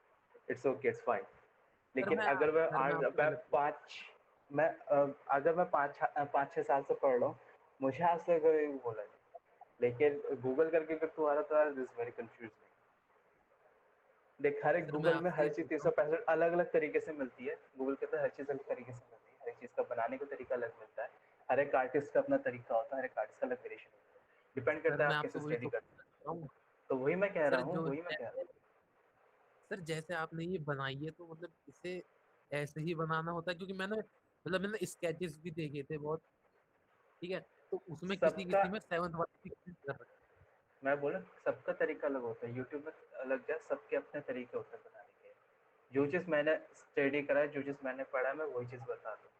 Speaker 2: it's okay, it's fine. लेकिन अगर मैं
Speaker 4: आपको गलत
Speaker 2: अगर मैं 5-6 साल से पढ़ रहा हूँ, मुझे आज तक कोई बोला नहीं। लेकिन गूगल करके अगर तू आ रहा तो यार दिस वेरी कंफ्यूज। देख, हर एक
Speaker 4: सर मैं
Speaker 2: गूगल में
Speaker 4: आपसे
Speaker 2: हर
Speaker 4: ये
Speaker 2: चीज
Speaker 4: पूछता हूँ
Speaker 2: 365 अलग अलग तरीके से मिलती है। गूगल के अंदर हर चीज अलग तरीके से मिलती है, हर एक चीज का बनाने का तरीका अलग मिलता है। हर एक आर्टिस्ट का अपना तरीका होता है, हर एक आर्टिस्ट का अलग वेरिएशन होता है, डिपेंड
Speaker 4: सर
Speaker 2: करता है
Speaker 4: मैं
Speaker 2: आप
Speaker 4: आपसे
Speaker 2: कैसे
Speaker 4: वही
Speaker 2: स्टडी
Speaker 4: तो
Speaker 2: करते
Speaker 4: पूछना चाह रहा हूँ।
Speaker 2: हो। तो वही मैं कह रहा
Speaker 4: सर
Speaker 2: हूँ,
Speaker 4: जो
Speaker 2: वही मैं कह रहा हूँ।
Speaker 4: सर जैसे आपने ये बनाई है तो मतलब इसे ऐसे ही बनाना होता है, क्योंकि मैंने स्केचेस भी देखे थे बहुत, ठीक है, तो उसमें किसी
Speaker 2: सबका,
Speaker 4: किसी में 7th वाली भी कर रखा
Speaker 2: मैं बोला सबका तरीका अलग होता है, यूट्यूब में अलग है, सबके अपने तरीके होते हैं बनाने के। जो चीज़ मैंने स्टडी करा है, जो चीज़ मैंने पढ़ा है, मैं वही चीज़ बता दूँ।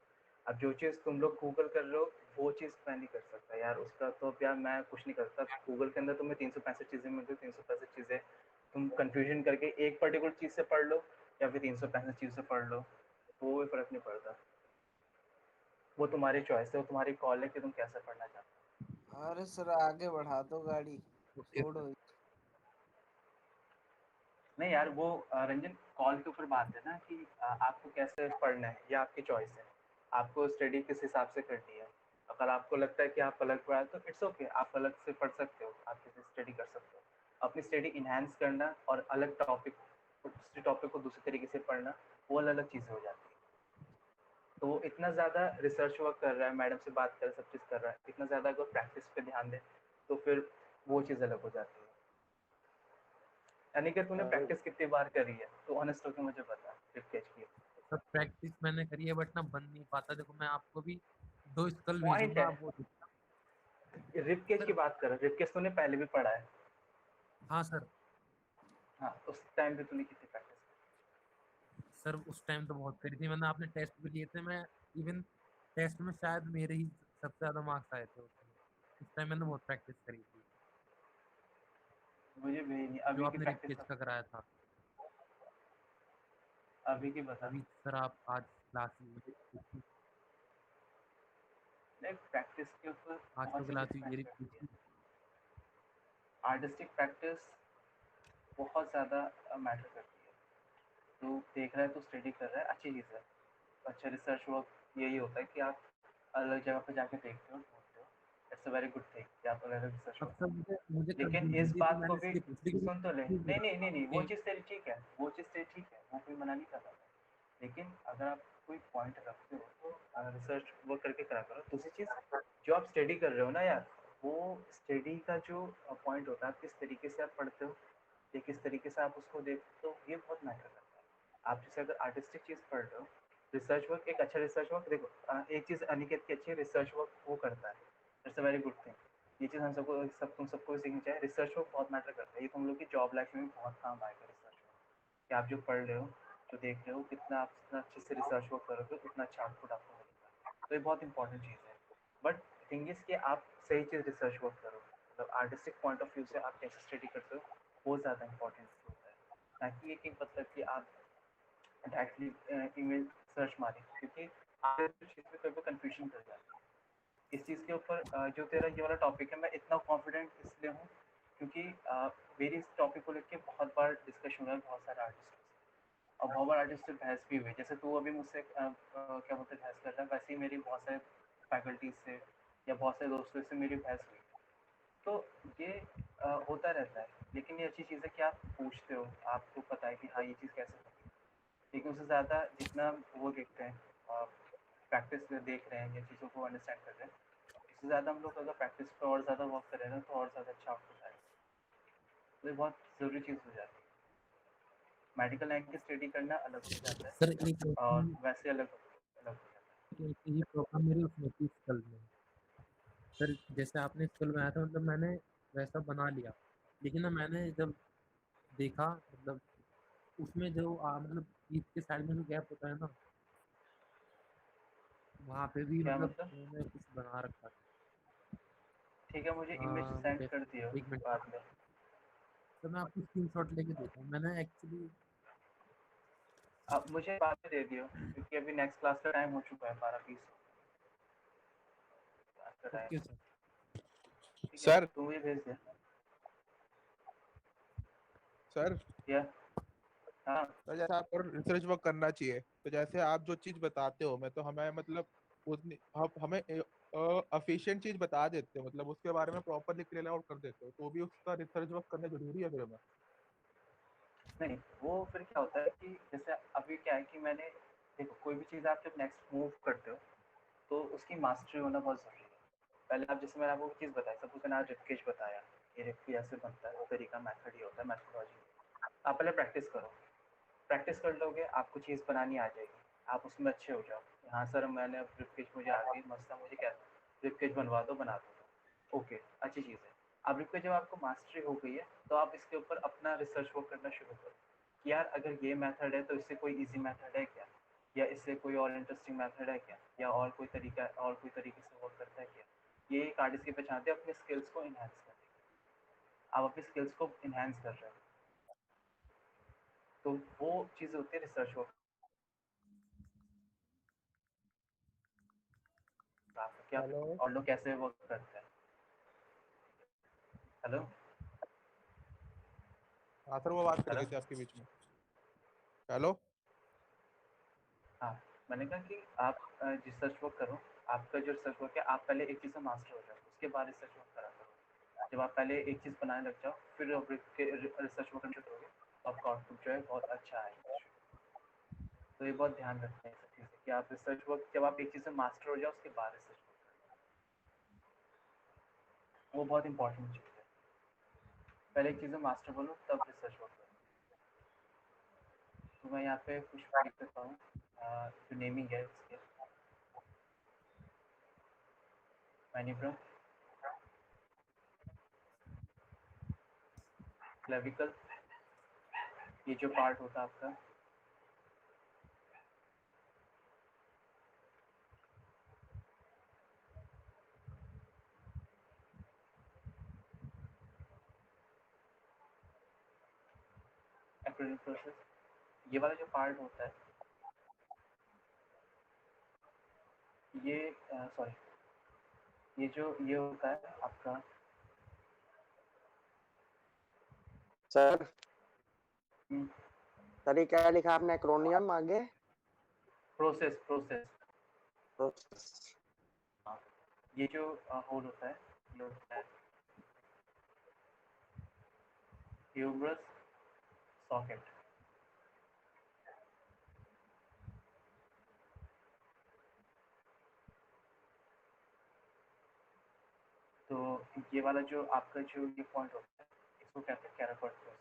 Speaker 2: अब जो चीज़ तुम लोग गूगल कर रहे हो वो चीज़ मैं नहीं कर सकता यार, उसका तो अब यार मैं कुछ नहीं कर सकता। गूगल के अंदर तुम्हें 365 चीज़ें मिलती, 365 चीज़ें तुम कंफ्यूजन करके एक पर्टिकुलर चीज़ से पढ़ लो या फिर 365 चीज़ से पढ़ लो, वो कोई फ़र्क नहीं पड़ता। वो तुम्हारी चॉइस है, वो तुम्हारी कॉल है कि तुम कैसे पढ़ना चाहते हो।
Speaker 6: अरे सर आगे बढ़ा दो गाड़ी,
Speaker 4: है। Okay sir.
Speaker 6: छोड़ो।
Speaker 2: नहीं यार, वो रंजन कॉल के ऊपर बात है ना कि आपको कैसे पढ़ना है, ये आपकी चॉइस है, आपको स्टडी किस हिसाब से करनी है। अगर आपको लगता है कि आप अलग पढ़ा तो इट्स ओके, आप अलग से पढ़ सकते हो, आप किसी स्टडी कर सकते हो। अपनी स्टडी इन्हांस करना और अलग टॉपिक, दूसरे टॉपिक को दूसरे तरीके से पढ़ना, वो अलग अलग चीज़ें हो जाती है। तो वो इतना ज़्यादा रिसर्च वर्क कर रहा है, मैडम से बात कर रहा है, सब चीज़ कर रहा है, इतना ज़्यादा अगर प्रैक्टिस पे ध्यान दे तो फिर वो चीज़ अलग हो जाती है। यानी कि तूने प्रैक्टिस कितनी बार करी है, तो ऑनेस्ट होकर मुझे बता रिप्केच की।
Speaker 4: सर प्रैक्टिस मैंने करी है बट ना बन नहीं पाता। देखो मैं आपको भी 2 स्कल
Speaker 2: पॉइंट
Speaker 4: भेजूंगा,
Speaker 2: है,
Speaker 4: आप वो देखना।
Speaker 2: रिपकेज की
Speaker 4: सर
Speaker 2: बात करो, रिपकेज तूने पहले भी पढ़ा है।
Speaker 4: हाँ सर।
Speaker 2: हाँ, उस टाइम पे तूने कितनी प्रैक्टिस
Speaker 4: सर उस टाइम तो बहुत करी थी मैंने, आपने टेस्ट भी लिए थे, मैं इवन टेस्ट में शायद मेरे ही सबसे ज़्यादा मार्क्स आए थे उसमें। उस टाइम मैंने बहुत प्रैक्टिस करी थी,
Speaker 2: की? मुझे भी नहीं,
Speaker 4: जो
Speaker 2: अभी की
Speaker 4: आपने
Speaker 2: प्रैक्टिस,
Speaker 4: रिपकेज का कराया था।
Speaker 2: अभी की बता।
Speaker 4: अभी सर आप आज क्लास लीजिए,
Speaker 2: नहीं, प्रैक्टिस के ऊपर
Speaker 4: आज तो
Speaker 2: बहुत चीज़ें
Speaker 4: क्लास
Speaker 2: डिपेंड
Speaker 4: हुई है
Speaker 2: करती है।
Speaker 4: रिपकेज की।
Speaker 2: आर्टिस्टिक प्रैक्टिस बहुत ज़्यादा मैटर करती है। तू देख रहा है, तू स्टडी कर रहा है, अच्छी चीज़ है। अच्छा रिसर्च वर्क यही होता है कि आप अलग जगह पे जाके देखते हो, ढूंढते हो। It's a very good thing कि आप अलग अलग रिसर्च
Speaker 4: अब
Speaker 2: वर्क
Speaker 4: सर
Speaker 2: करते
Speaker 4: मुझे
Speaker 2: हो।
Speaker 4: मुझे
Speaker 2: लेकिन
Speaker 4: कंफ्यूजन
Speaker 2: इस
Speaker 4: थी तो
Speaker 2: बात को
Speaker 4: मैंने
Speaker 2: भी
Speaker 4: इसलिए पूछ ली,
Speaker 2: सुन तो ले, नहीं नहीं नहीं नहीं, वो
Speaker 4: कि
Speaker 2: चीज़ तेरी ठीक है, वो चीज़ तेरी ठीक है, वो कोई मना नहीं कर रहा था। लेकिन अगर आप कोई पॉइंट रखते हो तो रिसर्च वर्क करके करा करो। दूसरी चीज़, जो आप स्टडी कर रहे हो ना यार, वो स्टडी का जो पॉइंट होता है, आप किस तरीके से आप पढ़ते हो या किस तरीके से आप उसको देखते हो, ये बहुत मैटर करता है। आप जैसे अगर आर्टिस्टिक चीज़ पढ़ रहे हो, रिसर्च वर्क, एक अच्छा रिसर्च वर्क देखो, एक चीज़ अनिकेत की अच्छी है, रिसर्च वर्क वो करता है, it's a very good thing. ये चीज़ हम सबको, तुम सबको सीखनी चाहिए। रिसर्च वर्क बहुत मैटर करता है, ये तुम लोग की जॉब लाइफ में भी बहुत काम आएगा। रिसर्च वर्क कि आप जो पढ़ रहे हो, जो देख रहे हो, कितना आप जितना अच्छे से रिसर्च वर्क करोगे उतना अच्छा आउटपुट आपको मिलेगा। तो ये बहुत इंपॉर्टेंट चीज़ है। बट थिंग इज़ कि आप सही चीज़ रिसर्च वर्क करो, मतलब आर्टिस्टिक पॉइंट ऑफ व्यू से आप कैसे स्टडी करते हो, वो ज़्यादा इंपॉर्टेंट होता है। ना कि ये कि मतलब कि आप डायरेक्टली ईमेल सर्च मारें, क्योंकि आप इस चीज़ में कभी कन्फ्यूजन कर जाती है। इस चीज़ के ऊपर जो तेरा ये वाला टॉपिक है, मैं इतना कॉन्फिडेंट इसलिए हूँ क्योंकि मेरी इस टॉपिक को लेके बहुत बार डिस्कशन हुआ है बहुत सारे आर्टिस्ट से, और बहुत बार आर्टिस्ट से बहस भी हुई। जैसे तू अभी मुझसे क्या बोलते हैं बहस कर रहा है, वैसे ही मेरी बहुत सारे फैकल्टीज से या बहुत सारे दोस्तों से मेरी बहस हुई। तो ये होता रहता है, लेकिन ये अच्छी चीज़ है कि आप पूछते हो, आपको पता है कि हाँ ये चीज़ कैसे होती है। लेकिन उससे ज़्यादा जितना वो देखते हैं, प्रैक्टिस देख रहे हैं या चीज़ों को अंडरस्टैंड कर रहे हैं, इससे ज़्यादा हम लोग अगर प्रैक्टिस पे और ज़्यादा वर्क करें ना तो और ज़्यादा अच्छा आउटपुट आएगा। तो ये बहुत ज़रूरी चीज़ हो जाती है। मेडिकल लाइन की स्टडी करना अलग हो जाता है
Speaker 4: सर एक
Speaker 2: और वैसे अलग अलग हो जाता है।
Speaker 4: यही प्रॉब्लम मेरी उसमें थी स्कल में। सर जैसे आपने स्कल में आया था, मतलब मैंने वैसा बना लिया, लेकिन ना मैंने जब देखा, मतलब उसमें जो मतलब ईद के साइड में जो गैप होता है ना, वहाँ पे भी
Speaker 2: क्या
Speaker 4: मतलब
Speaker 2: मतलब?
Speaker 4: उन्होंने कुछ बना रखा था।
Speaker 2: ठीक है, मुझे इमेज सेंड कर
Speaker 4: कैसे,
Speaker 2: दियो
Speaker 4: एक मिनट
Speaker 2: बाद में।
Speaker 4: तो मैं आपको स्क्रीनशॉट लेके देता हूँ। मैंने एक्चुअली
Speaker 2: अब मुझे बाद में दे दियो क्योंकि अभी नेक्स्ट क्लास का टाइम हो चुका है 12:20 क्लास का टाइम।
Speaker 4: Okay sir.
Speaker 2: ठीक है
Speaker 1: सर
Speaker 2: तू मुझे भेज दे।
Speaker 1: सर
Speaker 2: या हाँ
Speaker 1: तो जैसे आपको रिसर्च वर्क करना चाहिए, तो जैसे आप जो चीज बताते हो मैं तो हमें मतलब उतनी आप हमें एफिशिएंट चीज बता देते हो, मतलब उसके बारे में प्रॉपरली क्लियर आउट कर देते हो, तो भी उसका रिसर्च वर्क करना जरूरी है फिर हमें।
Speaker 2: नहीं वो फिर क्या होता है कि जैसे अभी क्या है कि मैंने देखो कोई भी चीज़ आप जब नेक्स्ट मूव करते हो तो उसकी मास्टरी होना बहुत ज़रूरी है। पहले आप जैसे मैंने आपको चीज़ बताई, सपोज मैंने आज रिपकेज बताया, ये रिपकेज ऐसे बनता है, वो तरीका मेथड ये होता है, मैथोलॉजी। आप पहले प्रैक्टिस करो, प्रैक्टिस कर लोगे आपको चीज़ बनानी आ जाएगी, आप उसमें अच्छे हो जाओ। हाँ सर मैंने अब रिपकेज मुझे आ गई मस्त है, मुझे क्या रिपकेज बनवा दो बना दो, ओके अच्छी चीज़ है। अब रिपकेज जब आपको मास्टरी हो गई है तो आप इसके ऊपर अपना रिसर्च वर्क करना शुरू करो कि यार अगर ये मेथड है तो इससे कोई ईजी मेथड है क्या, या इससे कोई और इंटरेस्टिंग मेथड है क्या, या और कोई तरीका और कोई तरीके से वर्क करता है क्या। ये एक आर्टिस्ट की पहचान है अपने स्किल्स को इन्हांस करने की। आप अपनी स्किल्स को इन्हांस कर रहे हो तो वो चीज़ होती है रिसर्च वर्क। क्या
Speaker 8: हेलो
Speaker 2: और लोग कैसे वर्क करते हैं। हेलो
Speaker 1: हाँ सर वो बात कर
Speaker 2: हेलो
Speaker 1: गई थी आपके बीच में। हेलो।
Speaker 2: हाँ मैंने कहा कि आप रिसर्च वर्क करो, आपका जो रिसर्च वर्क है आप पहले एक चीज़ में मास्टर हो जाओ उसके बाद रिसर्च वर्क करा करो। जब आप पहले एक चीज़ बनाने लग जाओ फिर रिसर्च वर्क करना शुरू करोगे तो आपका आउटपुट जो है बहुत अच्छा आएगा। तो ये बहुत ध्यान रखते हैं सब चीज़ें कि आप रिसर्च वर्क जब आप एक चीज़ में मास्टर हो जाओ उसके बाद रिसर्च वर्क वो बहुत इंपॉर्टेंट चीज़ है। पहले एक चीज़ में मास्टर बनो तब रिसर्च वर्क करो। तो मैं यहाँ पे कुछ लिख देता हूँ जो नेमिंग है इसके मैनिब्रम क्लेविकल, ये जो पार्ट होता है आपका एक्रोनिम प्रोसेस, ये वाला जो पार्ट होता है ये सॉरी ये जो ये होता है आपका
Speaker 5: सर सर ये क्या लिखा आपने एक्रोनियम आगे?
Speaker 2: Process process
Speaker 5: process.
Speaker 2: हाँ ये जो होल होता है ये होता है ह्यूमरस सॉकेट। तो ये वाला जो आपका जो ये पॉइंट होता है इसको कहते हैं कैराकॉट प्रोसेस।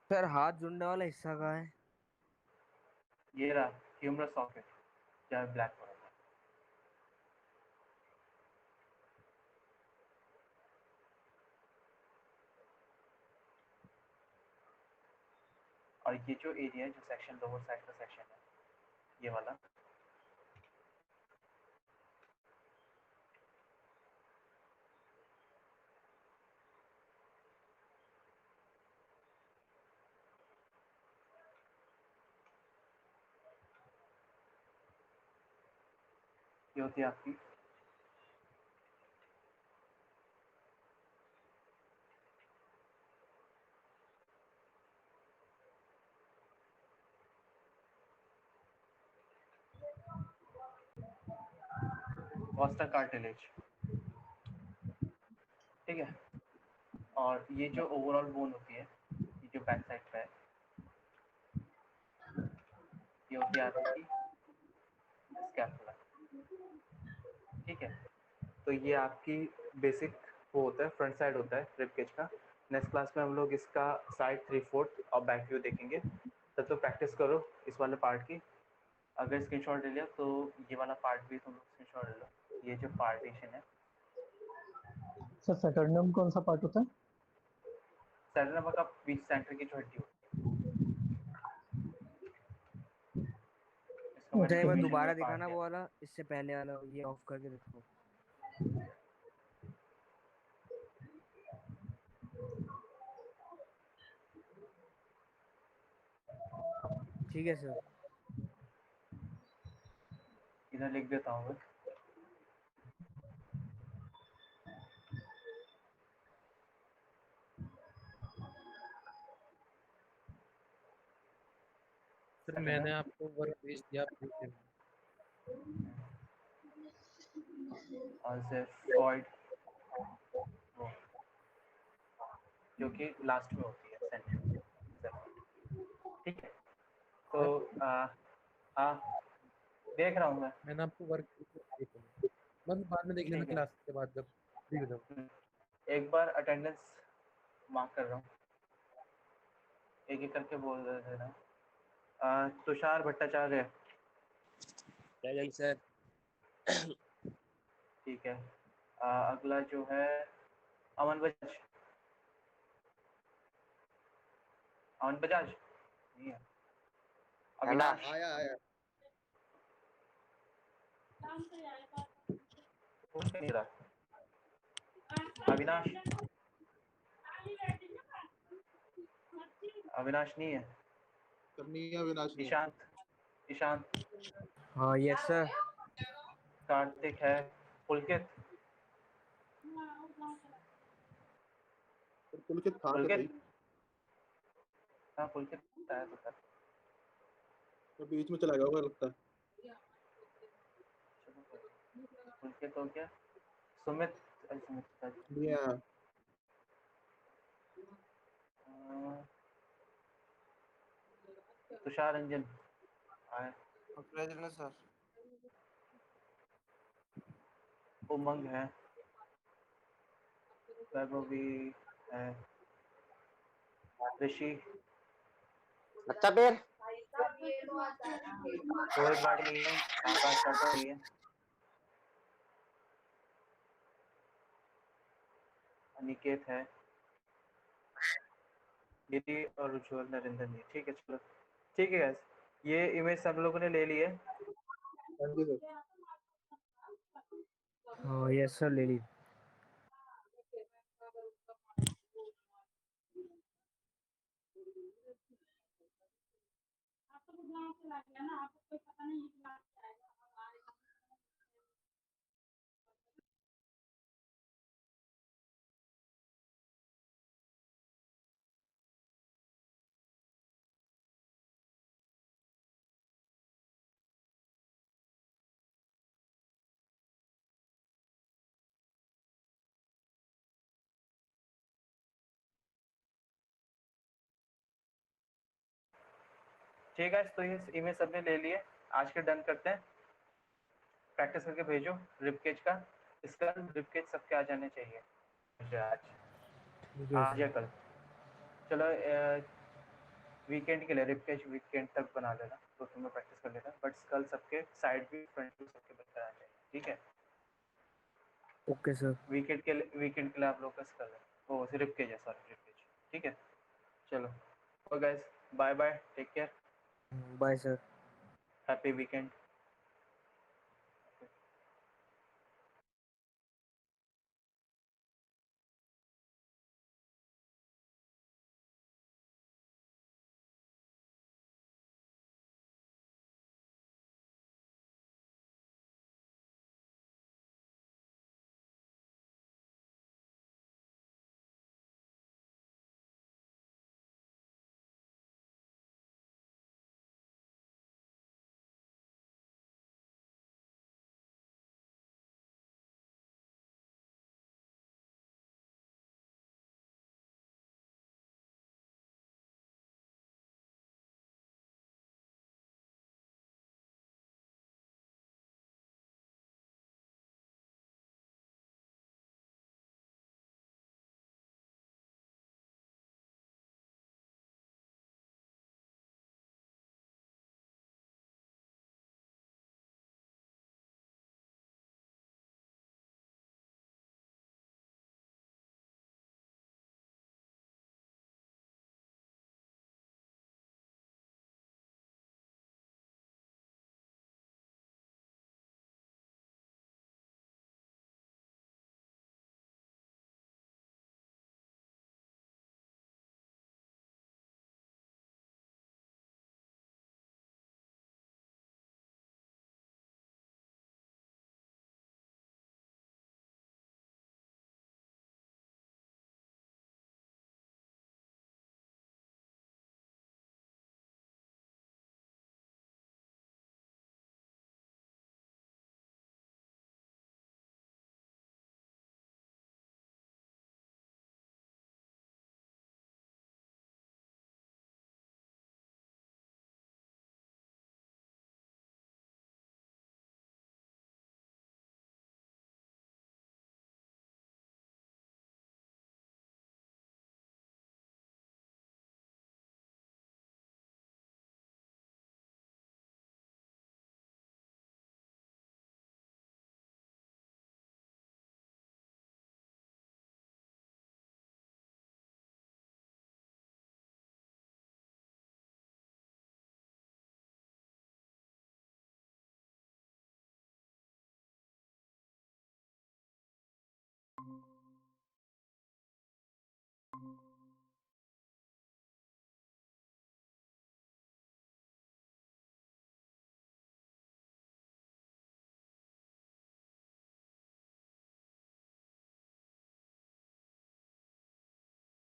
Speaker 7: सर हाथ जुड़ने वाला हिस्सा कहाँ है?
Speaker 2: ये रहा ह्यूमरस सॉकेट जहाँ ब्लैक होता है। और ये जो एरिया है जो सेक्शन लोअर साइड का सेक्शन है ये वाला ये होती है आपकी वॉस्टर कार्टिलेज, ठीक है। और ये जो ओवरऑल बोन होती है ये जो बैक साइड पे है ये होती है आपकी स्कैपुला, ठीक है। तो ये आपकी बेसिक वो होता है फ्रंट साइड होता है रिब केज का। नेक्स्ट क्लास में हम लोग इसका साइड 3/4 और बैक व्यू देखेंगे। तब तो प्रैक्टिस करो इस वाले पार्ट की। अगर स्क्रीनशॉट ले लिया तो ये वाला पार्ट भी तुम लोग स्क्रीनशॉट ले लो, ये जो पार्टीशन है।
Speaker 8: सर सेटरनम कौन सा पार्ट होता है?
Speaker 2: सेरेनम का बीच सेंटर की जो हड्डी होती है इसको मैंने
Speaker 7: मुझे एक बार
Speaker 2: डिवीजन में
Speaker 7: दोबारा
Speaker 2: पार्ट
Speaker 7: दिखाना
Speaker 2: किया।
Speaker 7: वो वाला, इससे पहले वाला ये ऑफ करके देखो। ठीक है सर।
Speaker 2: इधर लिख देता हूँ मैं।
Speaker 4: सर मैंने आपको वर्क भेज दिया, आप देख लेना।
Speaker 2: और से फॉइड जो कि लास्ट में होती है सेंट। ठीक है, तो हाँ देख रहा हूँ मैं।
Speaker 4: मैंने आपको वर्क देख लेना, बस बाद में देख लेना
Speaker 2: ठीक है।
Speaker 4: क्लास के बाद जब फ्री हो जाओ।
Speaker 2: एक बार अटेंडेंस मार्क कर रहा हूँ, एक एक करके बोल देना। तुषार भट्टाचार्य।
Speaker 9: Present sir.
Speaker 2: ठीक है। अगला जो है अमन बजाज। अमन बजाज नहीं है। अविनाश।
Speaker 1: आया आया।
Speaker 2: कौन नहीं रहा? अविनाश। अविनाश नहीं है।
Speaker 1: सर नहीं है, अविनाश नहीं है।
Speaker 2: ईशांत। ईशांत।
Speaker 7: हाँ यस सर।
Speaker 2: कार्तिक है। पुलकित।
Speaker 1: सर पुलकित था तो सही।
Speaker 2: पुलकित। हाँ पुलकित है तो सर।
Speaker 1: तो बीच में चला गया होगा लगता है।
Speaker 2: पुलकित हो गया। सुमित। सुमित
Speaker 1: नहीं आया।
Speaker 2: तुषार रंजन आए।
Speaker 6: Present sir.
Speaker 2: उमंग है। वैभवी है। ऋषि।
Speaker 5: अच्छा फिर
Speaker 2: रोहित भाटी नहीं है। आकाश राठौर नहीं है। अनिकेत है। गिरी और उज्ज्वल नरेंद्र नहीं। ठीक है चलो। ठीक है guys, ये इमेज सब लोगों ने ले ली है।
Speaker 1: हाँ जी सर।
Speaker 7: हाँ यस सर ले ली।
Speaker 2: ठीक है तो ये इमेज सबने ले लिए। आज के डन करते हैं। प्रैक्टिस करके भेजो रिपकेज का। इसका रिपकेज सबके आ जाने चाहिए मुझे आज या कल। चलो वीकेंड के लिए रिपकेज वीकेंड तक बना लेना, तो तुम्हें प्रैक्टिस कर लेना। बट कल सबके साइड भी फ्रंट भी सबके बन जाना चाहिए। ठीक है।
Speaker 7: Okay sir.
Speaker 2: वीकेंड के लिए आप लोग कर लेना। वो सिर्फ रिपकेज है, सॉरी रिपकेज। ठीक है चलो। तो guys bye bye, take care,
Speaker 7: bye sir.
Speaker 2: Happy weekend.